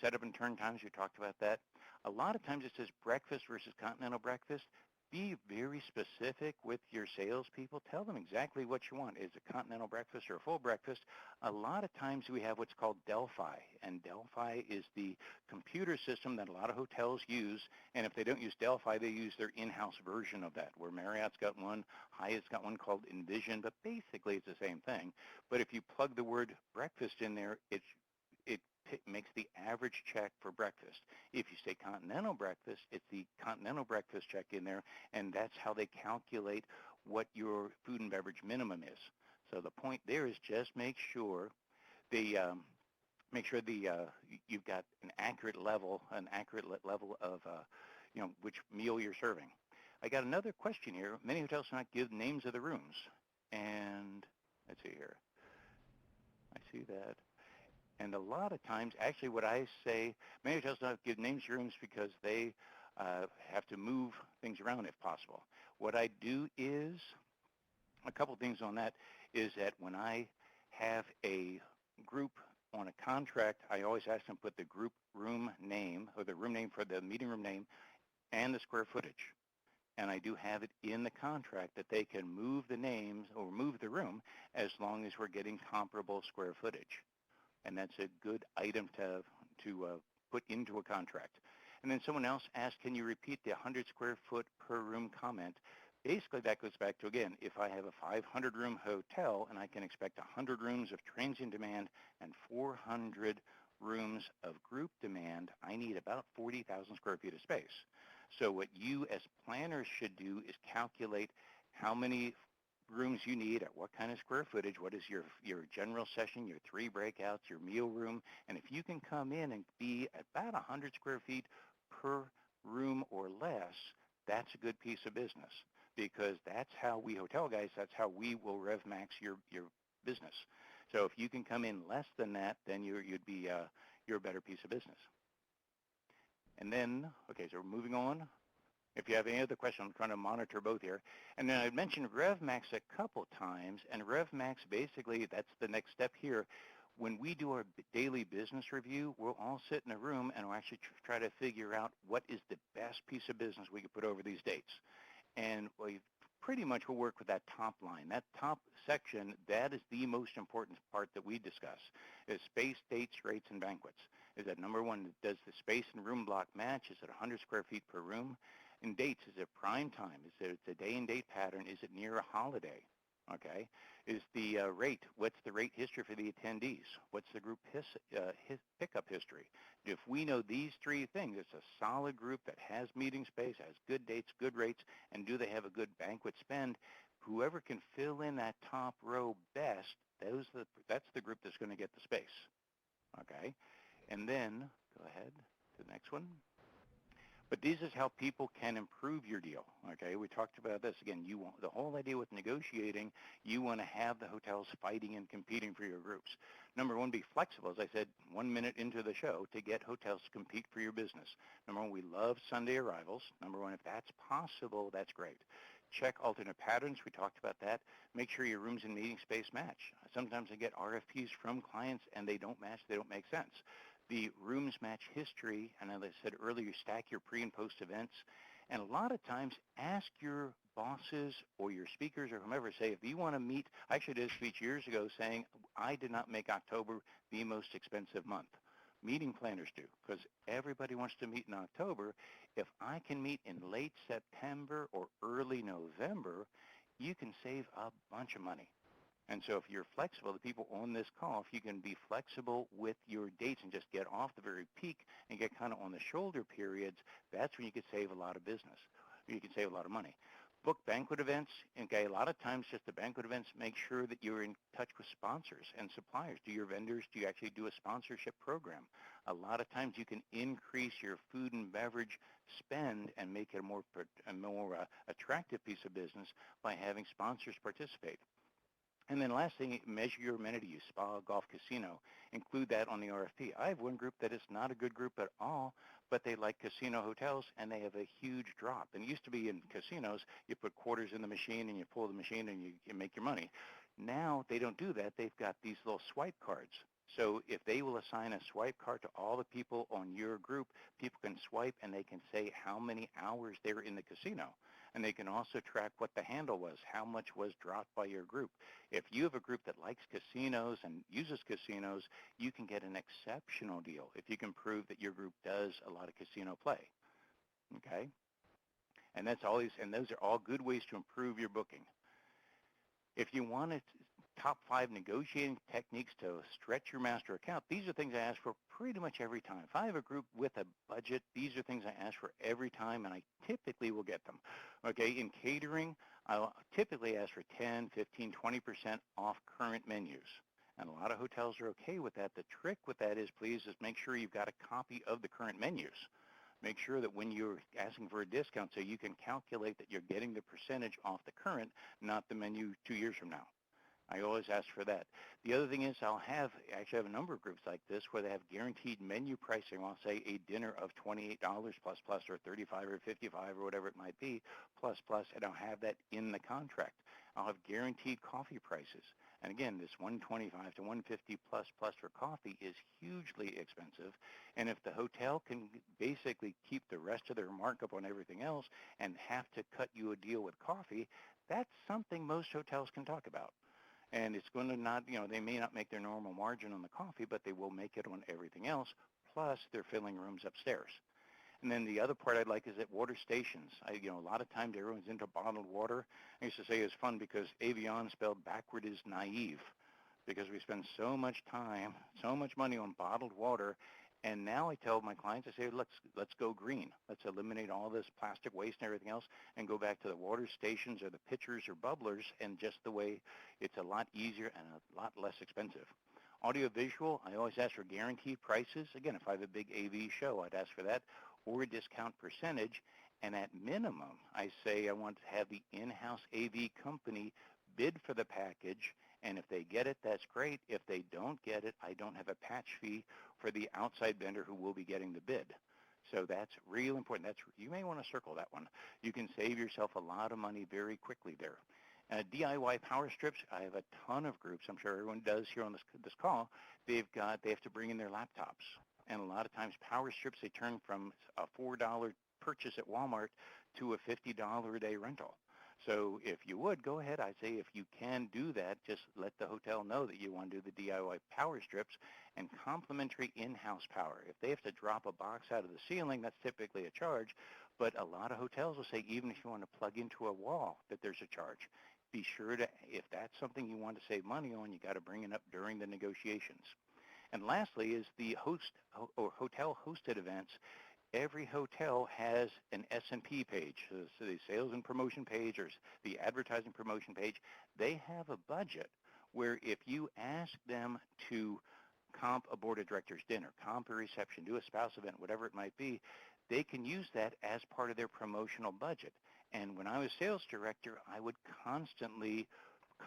Setup and turn times, you talked about that. A lot of times it says breakfast versus continental breakfast. Be very specific with your salespeople. Tell them exactly what you want. Is it a continental breakfast or a full breakfast? A lot of times we have what's called Delphi, and Delphi is the computer system that a lot of hotels use, and if they don't use Delphi, they use their in-house version of that, where Marriott's got one, Hyatt's got one called Envision, but basically it's the same thing. But if you plug the word breakfast in there, it makes the average check for breakfast. If you say continental breakfast, it's the continental breakfast check in there, and that's how they calculate what your food and beverage minimum is. So the point there is just make sure you've got an accurate level of which meal you're serving. I got another question here. Many hotels do not give names of the rooms, and let's see here. I see that. And a lot of times, actually what I say, many hotels don't give names to rooms because they have to move things around if possible. What I do is, a couple things on that, is that when I have a group on a contract, I always ask them to put the group room name, or the room name for the meeting room name, and the square footage. And I do have it in the contract that they can move the names or move the room as long as we're getting comparable square footage. And that's a good item to put into a contract. And then someone else asked, can you repeat the 100 square foot per room comment? Basically, that goes back to, again, if I have a 500-room hotel and I can expect 100 rooms of transient demand and 400 rooms of group demand, I need about 40,000 square feet of space. So what you as planners should do is calculate how many rooms you need at what kind of square footage, what is your general session, your 3 breakouts, your meal room, and if you can come in and be about 100 square feet per room or less, that's a good piece of business, because that's how we hotel guys, that's how we will Rev Max your business. So if you can come in less than that, then you're a better piece of business. And then, okay, so we're moving on. If you have any other questions, I'm trying to monitor both here. And then I mentioned Rev Max a couple times, and Rev Max, basically, that's the next step here. When we do our daily business review, we'll all sit in a room and we'll actually try to figure out what is the best piece of business we could put over these dates. And we pretty much will work with that top line. That top section, that is the most important part that we discuss, is space, dates, rates, and banquets. Is that number one, does the space and room block match? Is it 100 square feet per room? In dates, is it prime time? Is it a day and date pattern? Is it near a holiday? Okay. Is the rate, what's the rate history for the attendees? What's the group pickup history? If we know these 3 things, it's a solid group that has meeting space, has good dates, good rates, and do they have a good banquet spend? Whoever can fill in that top row best, that's the group that's going to get the space. Okay. And then, go ahead to the next one. But this is how people can improve your deal, okay? We talked about this. Again, the whole idea with negotiating, you want to have the hotels fighting and competing for your groups. Number one, be flexible, as I said 1 minute into the show, to get hotels to compete for your business. Number one, we love Sunday arrivals. Number one, if that's possible, that's great. Check alternate patterns. We talked about that. Make sure your rooms and meeting space match. Sometimes I get RFPs from clients and they don't match, they don't make sense. The rooms match history, and as I said earlier, stack your pre and post events. And a lot of times, ask your bosses or your speakers or whomever say, if you want to meet, I actually did a speech years ago saying, I did not make October the most expensive month. Meeting planners do, because everybody wants to meet in October. If I can meet in late September or early November, you can save a bunch of money. And so if you're flexible, the people on this call, if you can be flexible with your dates and just get off the very peak and get kind of on the shoulder periods, that's when you could save a lot of business. You can save a lot of money. Book banquet events. Okay, a lot of times just the banquet events, make sure that you're in touch with sponsors and suppliers. Do your vendors, do you actually do a sponsorship program? A lot of times you can increase your food and beverage spend and make it a more attractive piece of business by having sponsors participate. And then last thing, measure your amenity use, spa, golf, casino. Include that on the RFP. I have one group that is not a good group at all, but they like casino hotels, and they have a huge drop. And it used to be in casinos, you put quarters in the machine, and you pull the machine, and you make your money. Now they don't do that. They've got these little swipe cards. So if they will assign a swipe card to all the people on your group, people can swipe, and they can say how many hours they're in the casino. And they can also track what the handle was, how much was dropped by your group. If you have a group that likes casinos and uses casinos, you can get an exceptional deal if you can prove that your group does a lot of casino play, okay? And that's always, and those are all good ways to improve your booking. If you want to top 5 negotiating techniques to stretch your master account, these are things I ask for pretty much every time. If I have a group with a budget, these are things I ask for every time, and I typically will get them. Okay, in catering, I'll typically ask for 10, 15, 20% off current menus. And a lot of hotels are okay with that. The trick with that is, please, is make sure you've got a copy of the current menus. Make sure that when you're asking for a discount, so you can calculate that you're getting the percentage off the current, not the menu 2 years from now. I always ask for that. The other thing is I actually have a number of groups like this where they have guaranteed menu pricing. I'll say a dinner of $28 plus plus or $35 or $55 or whatever it might be, plus plus, and I'll have that in the contract. I'll have guaranteed coffee prices. And again, this $125 to $150 plus plus for coffee is hugely expensive. And if the hotel can basically keep the rest of their markup on everything else and have to cut you a deal with coffee, that's something most hotels can talk about. And it's going to not, they may not make their normal margin on the coffee, but they will make it on everything else, plus they're filling rooms upstairs. And then the other part I'd like is at water stations. A lot of times everyone's into bottled water. I used to say it's fun because Avion spelled backward is naive, because we spend so much time, so much money on bottled water. And now I tell my clients, I say, let's go green. Let's eliminate all this plastic waste and everything else and go back to the water stations or the pitchers or bubblers, and just the way it's a lot easier and a lot less expensive. Audio-visual, I always ask for guaranteed prices. Again, if I have a big AV show, I'd ask for that, or a discount percentage. And at minimum, I say I want to have the in-house AV company bid for the package, and if they get it, that's great. If they don't get it, I don't have a patch fee for the outside vendor who will be getting the bid. So that's real important. You may want to circle that one. You can save yourself a lot of money very quickly there. DIY power strips, I have a ton of groups. I'm sure everyone does here on this call. They have to bring in their laptops. And a lot of times power strips, they turn from a $4 purchase at Walmart to a $50 a day rental. So if you would, go ahead. I say if you can do that, just let the hotel know that you want to do the DIY power strips and complimentary in-house power. If they have to drop a box out of the ceiling, that's typically a charge. But a lot of hotels will say even if you want to plug into a wall, that there's a charge. Be sure to, if that's something you want to save money on, you got to bring it up during the negotiations. And lastly is the host or hotel hosted events. Every hotel has an S&P page, so the sales and promotion page or the advertising promotion page. They have a budget where if you ask them to comp a board of directors dinner, comp a reception, do a spouse event, whatever it might be, they can use that as part of their promotional budget. And when I was sales director, I would constantly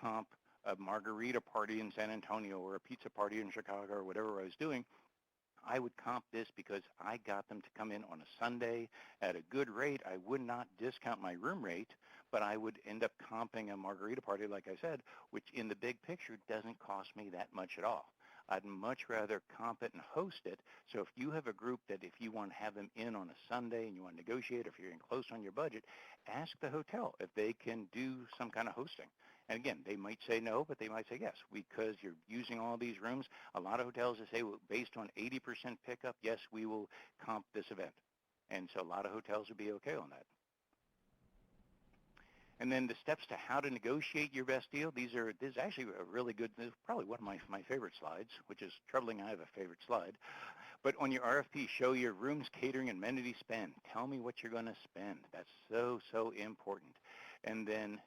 comp a margarita party in San Antonio or a pizza party in Chicago or whatever I was doing. I would comp this because I got them to come in on a Sunday at a good rate. I would not discount my room rate, but I would end up comping a margarita party, like I said, which in the big picture doesn't cost me that much at all. I'd much rather comp it and host it. So if you have a group that if you want to have them in on a Sunday and you want to negotiate, if you're getting close on your budget, ask the hotel if they can do some kind of hosting. And again, they might say no, but they might say yes, because you're using all these rooms. A lot of hotels that say, well, based on 80% pickup, yes, we will comp this event. And so a lot of hotels would be okay on that. And then the steps to how to negotiate your best deal. This is actually a really good, this is probably one of my favorite slides, which is troubling I have a favorite slide. But on your RFP, show your rooms, catering, and amenity spend. Tell me what you're going to spend. That's so, so important. And then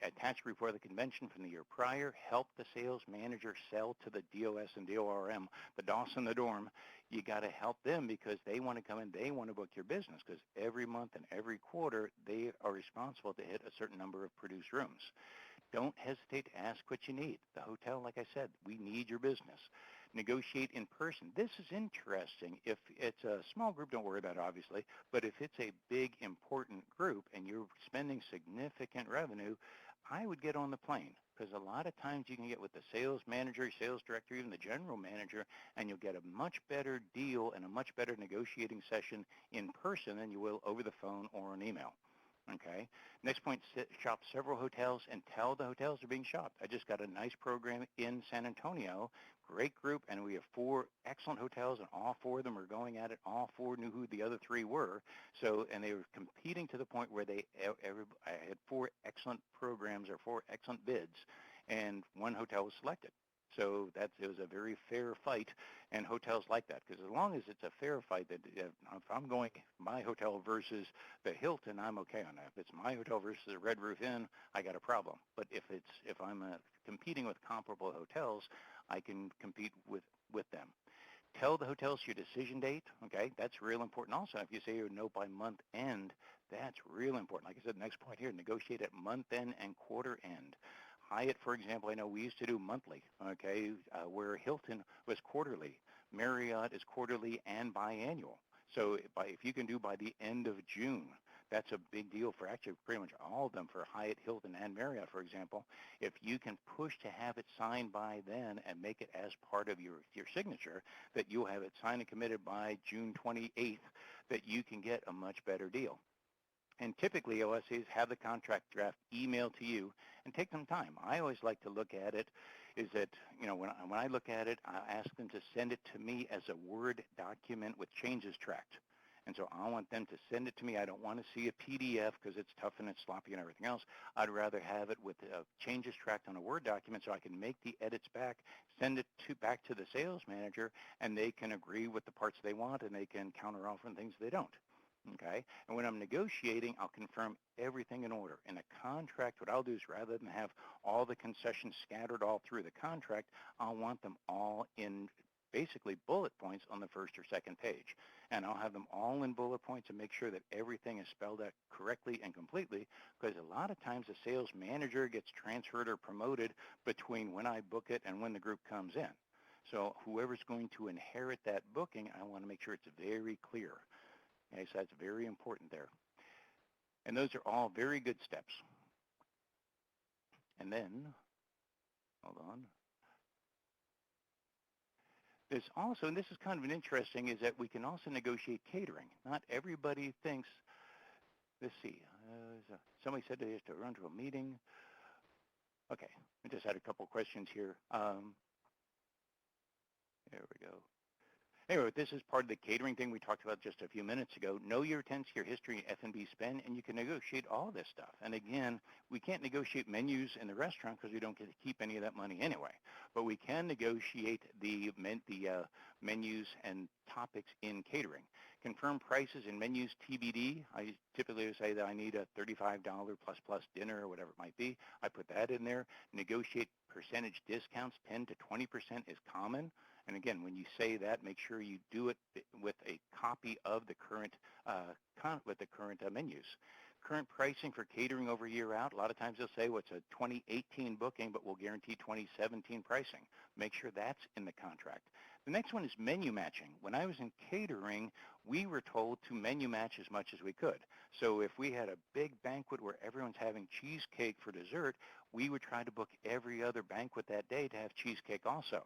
attach a report of the convention from the year prior. Help the sales manager sell to the DOS and DORM, the DOS and the dorm. You got to help them because they want to come in. They want to book your business because every month and every quarter, they are responsible to hit a certain number of produced rooms. Don't hesitate to ask what you need. The hotel, like I said, we need your business. Negotiate in person. This is interesting. If it's a small group, don't worry about it, obviously. But if it's a big, important group and you're spending significant revenue, I would get on the plane because a lot of times you can get with the sales manager, sales director, even the general manager, and you'll get a much better deal and a much better negotiating session in person than you will over the phone or an email. Okay. Next point, shop several hotels and tell the hotels are being shopped. I just got a nice program in San Antonio, great group, and we have 4 excellent hotels, and all 4 of them are going at it. All 4 knew who the other 3 were. So, and they were competing to the point where I had 4 excellent programs or 4 excellent bids, and one hotel was selected. So it was a very fair fight, and hotels like that because as long as it's a fair fight, that if I'm going my hotel versus the Hilton, I'm okay on that. If it's my hotel versus a Red Roof Inn, I got a problem. But if I'm competing with comparable hotels, I can compete with them. Tell the hotels your decision date. Okay, that's real important. Also, if you say you're no by month end, that's real important. Like I said, next point here: negotiate at month end and quarter end. Hyatt, for example, I know we used to do monthly, okay, where Hilton was quarterly. Marriott is quarterly and biannual. So if you can do by the end of June, that's a big deal for actually pretty much all of them for Hyatt, Hilton, and Marriott, for example. If you can push to have it signed by then and make it as part of your signature, that you'll have it signed and committed by June 28th, that you can get a much better deal. And typically, OSCs have the contract draft emailed to you and take some time. I always like to look at it is that, when I look at it, I ask them to send it to me as a Word document with changes tracked. And so I want them to send it to me. I don't want to see a PDF because it's tough and it's sloppy and everything else. I'd rather have it with changes tracked on a Word document so I can make the edits back, send it back to the sales manager, and they can agree with the parts they want and they can counteroffer on things they don't. Okay, and when I'm negotiating, I'll confirm everything in order. In a contract, what I'll do is rather than have all the concessions scattered all through the contract, I'll want them all in basically bullet points on the first or second page. And I'll have them all in bullet points and make sure that everything is spelled out correctly and completely, because a lot of times the sales manager gets transferred or promoted between when I book it and when the group comes in. So whoever's going to inherit that booking, I want to make sure it's very clear. Okay, so that's very important there. And those are all very good steps. And then, hold on. There's also, and this is kind of an interesting, is that we can also negotiate catering. Not everybody thinks, let's see, somebody said they have to run to a meeting. Okay, I just had a couple questions here. There we go. Anyway, this is part of the catering thing we talked about just a few minutes ago. Know your attendance, your history, F&B spend, and you can negotiate all this stuff. And again, we can't negotiate menus in the restaurant because we don't get to keep any of that money anyway. But we can negotiate the menus and topics in catering. Confirm prices and menus TBD. I typically say that I need a $35 plus dinner or whatever it might be. I put that in there. Negotiate percentage discounts. 10 to 20% is common. And again, when you say that, make sure you do it with a copy of the current menus. Current pricing for catering over a year out. A lot of times they'll say, well, it's a 2018 booking, but we'll guarantee 2017 pricing. Make sure that's in the contract. The next one is menu matching. When I was in catering, we were told to menu match as much as we could. So if we had a big banquet where everyone's having cheesecake for dessert, we would try to book every other banquet that day to have cheesecake also.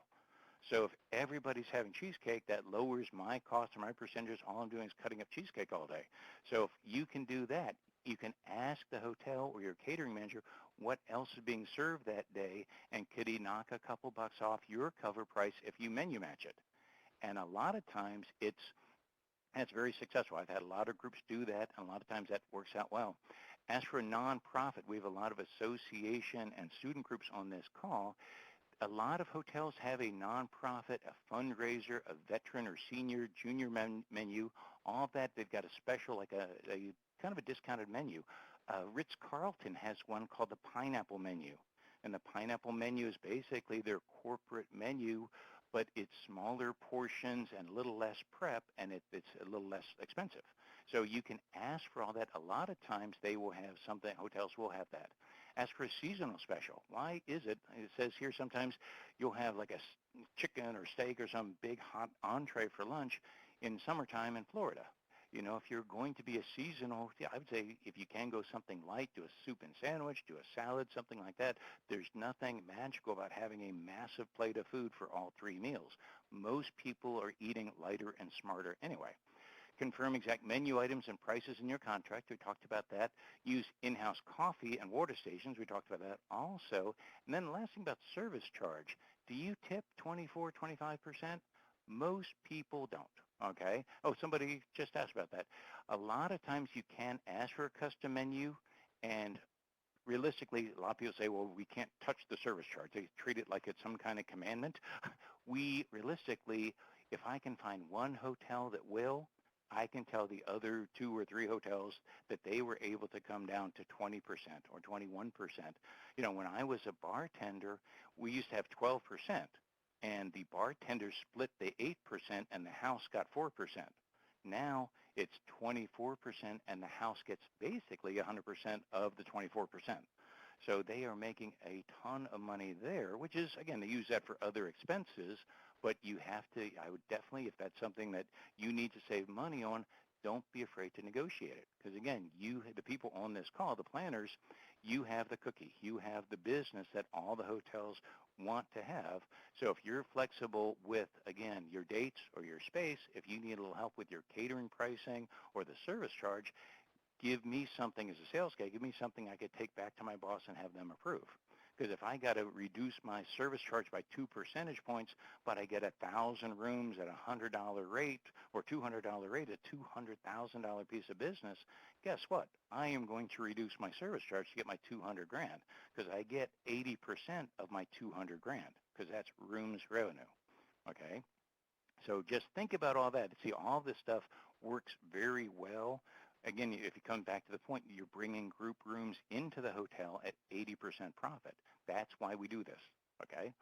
So if everybody's having cheesecake, that lowers my cost and my percentages. All I'm doing is cutting up cheesecake all day. So if you can do that, you can ask the hotel or your catering manager what else is being served that day, and could he knock a couple bucks off your cover price if you menu match it. And a lot of times it's very successful. I've had a lot of groups do that, and a lot of times that works out well. As for a nonprofit, we have a lot of association and student groups on this call. A lot of hotels have a nonprofit, a fundraiser, a veteran or senior, junior menu, all of that. They've got a special, like a kind of a discounted menu. Ritz-Carlton has one called the Pineapple Menu. And the Pineapple Menu is basically their corporate menu, but it's smaller portions and a little less prep, and it's a little less expensive. So you can ask for all that. A lot of times they will have something, hotels will have that. Ask for a seasonal special. Why is it? It says here sometimes you'll have like a chicken or steak or some big hot entree for lunch in summertime in Florida. You know, if you're going to be a seasonal, yeah, I would say if you can go something light, do a soup and sandwich, do a salad, something like that. There's nothing magical about having a massive plate of food for all three meals. Most people are eating lighter and smarter anyway. Confirm exact menu items and prices in your contract. We talked about that. Use in-house coffee and water stations. We talked about that also. And then the last thing about service charge. Do you tip 24, 25%? Most people don't, okay? Oh, somebody just asked about that. A lot of times you can ask for a custom menu, and realistically, a lot of people say, well, we can't touch the service charge. They treat it like it's some kind of commandment. We realistically, if I can find one hotel that will, I can tell the other 2 or 3 hotels that they were able to come down to 20% or 21%. You know, when I was a bartender, we used to have 12%, and the bartender split the 8% and the house got 4%. Now it's 24% and the house gets basically 100% of the 24%. So they are making a ton of money there, which is, again, they use that for other expenses, but you have to, I would definitely, if that's something that you need to save money on, don't be afraid to negotiate it. Because again, you, the people on this call, the planners, you have the cookie. You have the business that all the hotels want to have. So if you're flexible with, again, your dates or your space, if you need a little help with your catering pricing or the service charge, give me something as a sales guy, give me something I could take back to my boss and have them approve. Because if I got to reduce my service charge by 2 percentage points, but I get 1,000 rooms at a $100 rate or $200 rate, a $200,000 piece of business, guess what? I am going to reduce my service charge to get my 200 grand because I get 80% of my 200 grand because that's rooms revenue, okay? So just think about all that. See, all this stuff works very well. Again, if you come back to the point, you're bringing group rooms into the hotel at 80% profit. That's why we do this, okay?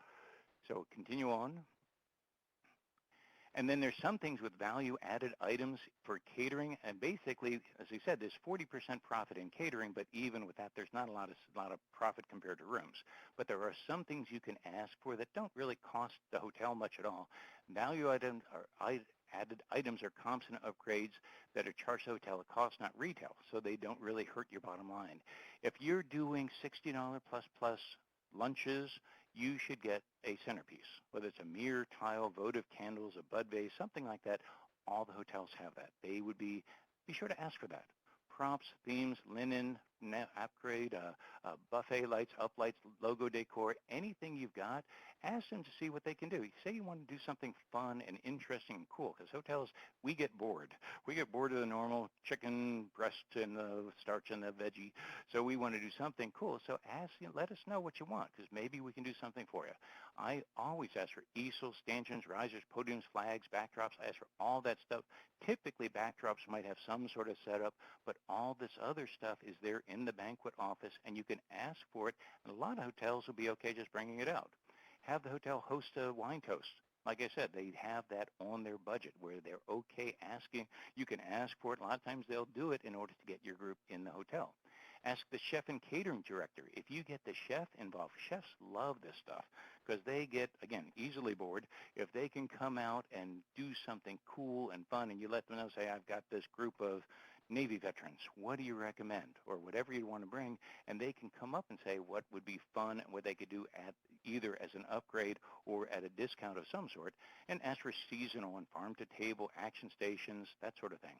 So continue on. And then there's some things with value-added items for catering. And basically, as I said, there's 40% profit in catering, but even with that, there's not a lot of profit compared to rooms. But there are some things you can ask for that don't really cost the hotel much at all. Value items are added items are comps and upgrades that are charged to the hotel at cost, not retail, so they don't really hurt your bottom line. If you're doing $60 plus lunches, you should get a centerpiece, whether it's a mirror, tile, votive candles, a bud vase, something like that. All the hotels have that. They would be sure to ask for that. Props, themes, linen, upgrade, buffet lights, uplights, logo decor, anything you've got, ask them to see what they can do. Say you want to do something fun and interesting and cool, because hotels, we get bored. We get bored of the normal chicken breast and the starch and the veggie, so we want to do something cool. So let us know what you want, because maybe we can do something for you. I always ask for easels, stanchions, risers, podiums, flags, backdrops. I ask for all that stuff. Typically, backdrops might have some sort of setup, but all this other stuff is there in the banquet office, and you can ask for it, and a lot of hotels will be okay just bringing it out. Have the hotel host a wine toast. Like I said, they have that on their budget where they're okay asking. You can ask for it. A lot of times they'll do it in order to get your group in the hotel. Ask the chef and catering director. If you get the chef involved, chefs love this stuff because they get, again, easily bored. If they can come out and do something cool and fun and you let them know, say, I've got this group of Navy veterans, what do you recommend? Or whatever you want to bring, and they can come up and say what would be fun and what they could do at either as an upgrade or at a discount of some sort, and ask for seasonal and farm-to-table action stations, that sort of thing.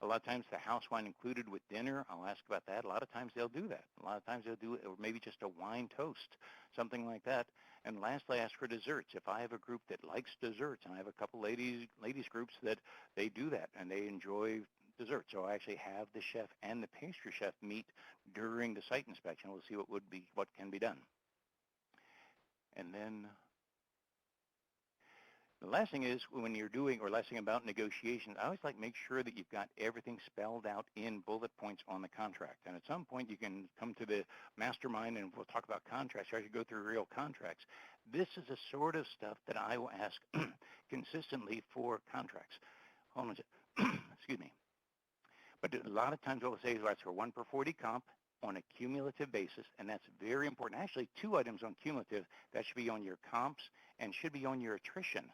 A lot of times the house wine included with dinner, I'll ask about that. A lot of times they'll do that. A lot of times they'll do it, or maybe just a wine toast, something like that. And lastly, I ask for desserts. If I have a group that likes desserts, and I have a couple ladies groups that they do that and they enjoy dessert. So I actually have the chef and the pastry chef meet during the site inspection. We'll see what can be done. And then the last thing is when you're doing, or last thing about negotiations, I always like make sure that you've got everything spelled out in bullet points on the contract. And at some point you can come to the mastermind and we'll talk about contracts, or I should go through real contracts. This is the sort of stuff that I will ask consistently for contracts. Hold on a second. Excuse me. But a lot of times what we'll say is that's for 1 per 40 comp on a cumulative basis, and that's very important. Actually, 2 items on cumulative. That should be on your comps and should be on your attrition.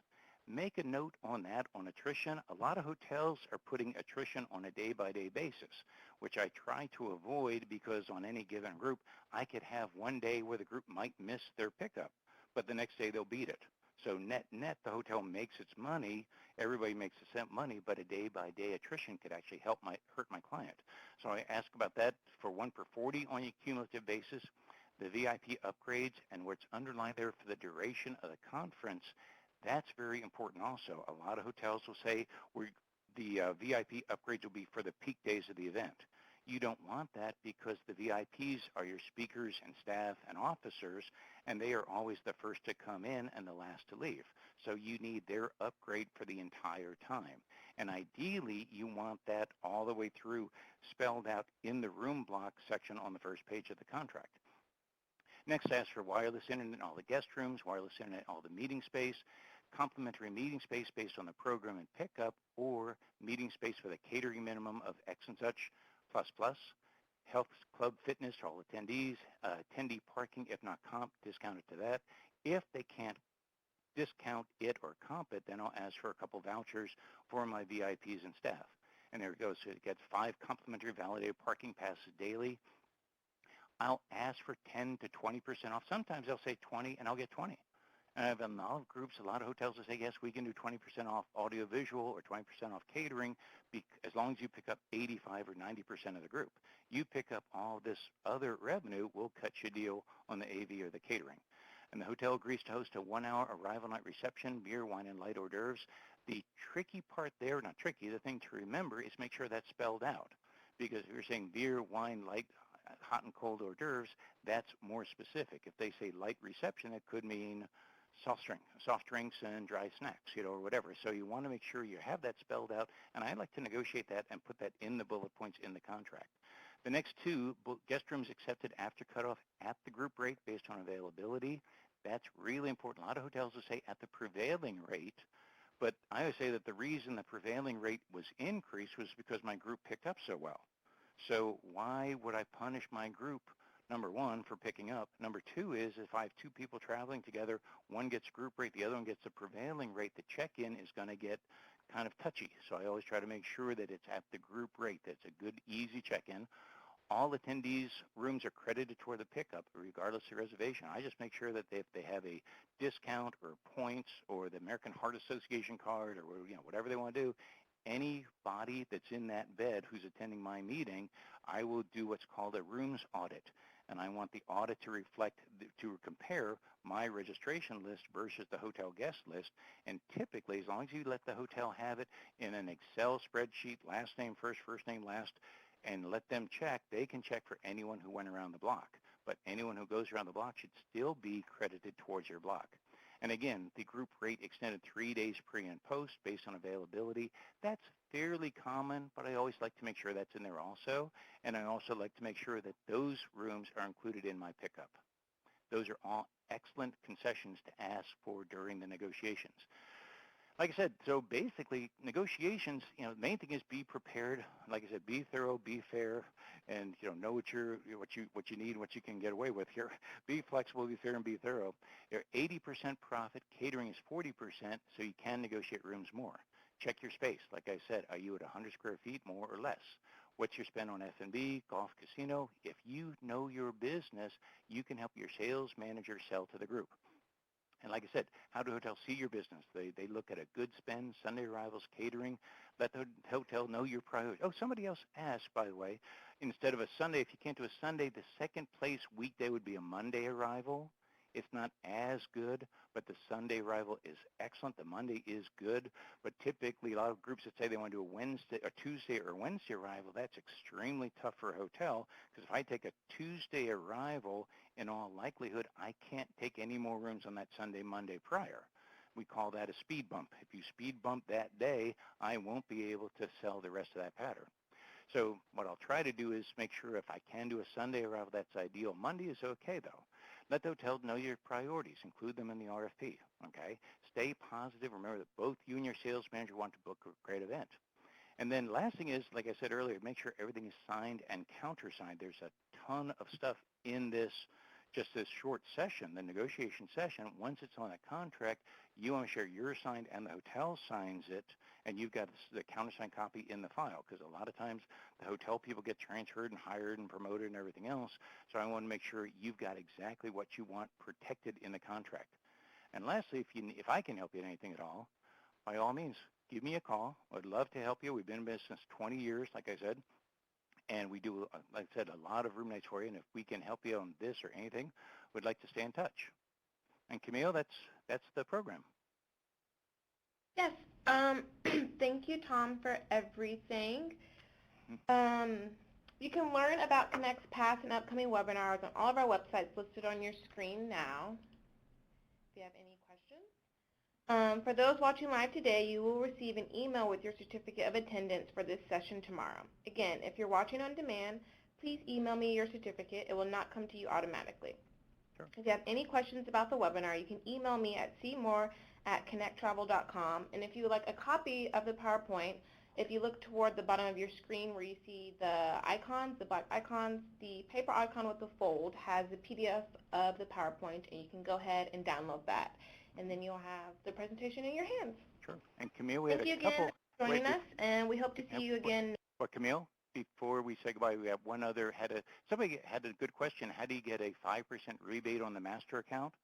Make a note on that on attrition. A lot of hotels are putting attrition on a day-by-day basis, which I try to avoid because on any given group, I could have one day where the group might miss their pickup, but the next day they'll beat it. So net, the hotel makes its money. Everybody makes the same money, but a day-by-day attrition could actually hurt my client. So I ask about that for 1 per 40 on a cumulative basis. The VIP upgrades and what's underlined there for the duration of the conference, that's very important also. A lot of hotels will say the VIP upgrades will be for the peak days of the event. You don't want that because the VIPs are your speakers and staff and officers, and they are always the first to come in and the last to leave. So you need their upgrade for the entire time. And ideally, you want that all the way through spelled out in the room block section on the first page of the contract. Next, ask for wireless internet in all the guest rooms, wireless internet in all the meeting space, complimentary meeting space based on the program and pickup, or meeting space with a catering minimum of X and such, plus, health club fitness for all attendees, attendee parking, if not comp, discounted to that. If they can't discount it or comp it, then I'll ask for a couple vouchers for my VIPs and staff. And there it goes. So it gets 5 complimentary validated parking passes daily. I'll ask for 10 to 20% off. Sometimes they'll say 20, and I'll get 20. And I have a lot of groups, a lot of hotels that say, yes, we can do 20% off audiovisual or 20% off catering as long as you pick up 85 or 90% of the group. You pick up all this other revenue, we'll cut you a deal on the AV or the catering. And the hotel agrees to host a 1-hour arrival night reception, beer, wine, and light hors d'oeuvres. The tricky part there, not tricky, the thing to remember is make sure that's spelled out. Because if you're saying beer, wine, light, hot and cold hors d'oeuvres, that's more specific. If they say light reception, it could mean soft drinks and dry snacks, or whatever. So you want to make sure you have that spelled out, and I like to negotiate that and put that in the bullet points in the contract. The next 2, guest rooms accepted after cutoff at the group rate based on availability. That's really important. A lot of hotels will say at the prevailing rate, but I would say that the reason the prevailing rate was increased was because my group picked up so well. So why would I punish my group, number 1, for picking up? Number 2 is if I have 2 people traveling together, one gets group rate, the other one gets the prevailing rate, the check-in is going to get kind of touchy. So I always try to make sure that it's at the group rate. That's a good, easy check-in. All attendees' rooms are credited toward the pickup, regardless of reservation. I just make sure that if they have a discount or points or the American Heart Association card or whatever they want to do, anybody that's in that bed who's attending my meeting, I will do what's called a rooms audit. And I want the audit to reflect, to compare my registration list versus the hotel guest list. And typically, as long as you let the hotel have it in an Excel spreadsheet, last name first, first name last, and let them check, they can check for anyone who went around the block. But anyone who goes around the block should still be credited towards your block. And again, the group rate extended 3 days pre and post based on availability. That's fairly common, but I always like to make sure that's in there also. And I also like to make sure that those rooms are included in my pickup. Those are all excellent concessions to ask for during the negotiations. Like I said, so basically negotiations, the main thing is be prepared. Like I said, be thorough, be fair, and know what you need, what you can get away with here. Be flexible, be fair, and be thorough. Your 80% profit, catering is 40%, so you can negotiate rooms more. Check your space. Like I said, are you at 100 square feet, more or less? What's your spend on F&B, golf, casino? If you know your business, you can help your sales manager sell to the group. And like I said, how do hotels see your business? They look at a good spend, Sunday arrivals, catering. Let the hotel know your priority. Oh, somebody else asked, by the way, instead of a Sunday, if you can't do a Sunday, the second place weekday would be a Monday arrival. It's not as good, but the Sunday arrival is excellent. The Monday is good, but typically a lot of groups that say they want to do a Wednesday or Tuesday or Wednesday arrival, that's extremely tough for a hotel, because if I take a Tuesday arrival, in all likelihood, I can't take any more rooms on that Sunday, Monday prior. We call that a speed bump. If you speed bump that day, I won't be able to sell the rest of that pattern. So what I'll try to do is make sure if I can do a Sunday arrival, that's ideal. Monday is okay, though. Let the hotel know your priorities. Include them in the RFP, okay? Stay positive. Remember that both you and your sales manager want to book a great event. And then last thing is, like I said earlier, make sure everything is signed and countersigned. There's a ton of stuff in this, just this short session, the negotiation session. Once it's on a contract, you want to share your signed and the hotel signs it, and you've got the countersigned copy in the file, because a lot of times the hotel people get transferred and hired and promoted and everything else. So I want to make sure you've got exactly what you want protected in the contract. And lastly, if I can help you in anything at all, by all means, give me a call. I'd love to help you. We've been in business 20 years, like I said, and we do, like I said, a lot of room nights for you. And if we can help you on this or anything, we'd like to stay in touch. And Camille, that's the program. Yes. Thank you, Tom, for everything. You can learn about Connect's past and upcoming webinars on all of our websites listed on your screen now. If you have any questions. For those watching live today, you will receive an email with your certificate of attendance for this session tomorrow. Again, if you're watching on demand, please email me your certificate. It will not come to you automatically. Sure. If you have any questions about the webinar, you can email me at cmore@connecttravel.com. And if you would like a copy of the PowerPoint, if you look toward the bottom of your screen where you see the icons, the black icons, the paper icon with the fold has the PDF of the PowerPoint, and you can go ahead and download that. And then you'll have the presentation in your hands. Sure. And Camille, we have Thank you a couple. again for joining us, and we hope to see you again. But Camille, before we say goodbye, we have one other. Somebody had a good question. How do you get a 5% rebate on the master account?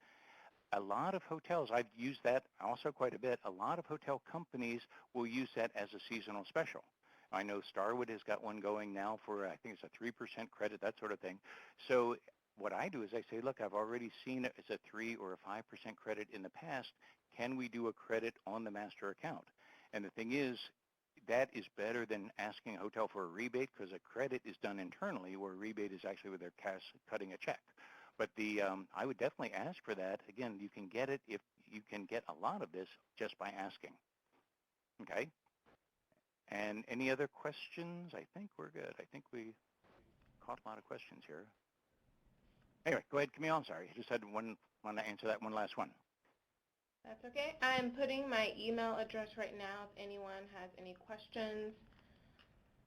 A lot of hotels, I've used that also quite a bit. A lot of hotel companies will use that as a seasonal special. I know Starwood has got one going now for, I think it's a 3% credit, that sort of thing. So what I do is I say, look, I've already seen it as a 3 or a 5% credit in the past. Can we do a credit on the master account? And the thing is, that is better than asking a hotel for a rebate, because a credit is done internally, where a rebate is actually with their cash cutting a check. But I would definitely ask for that. Again, you can get it if you can get a lot of this just by asking. Okay? And any other questions? I think we're good. I think we caught a lot of questions here. Anyway, go ahead, Camille. I'm sorry. I just had want to answer that one last one. That's okay. I'm putting my email address right now if anyone has any questions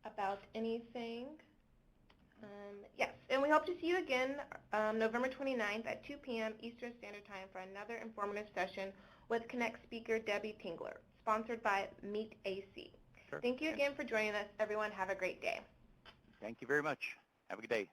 about anything. Yes, and we hope to see you again November 29th at 2 p.m. Eastern Standard Time for another informative session with Connect speaker Debbie Tingler, sponsored by Meet AC. Sure. Thank you again for joining us. Everyone, have a great day. Thank you very much. Have a good day.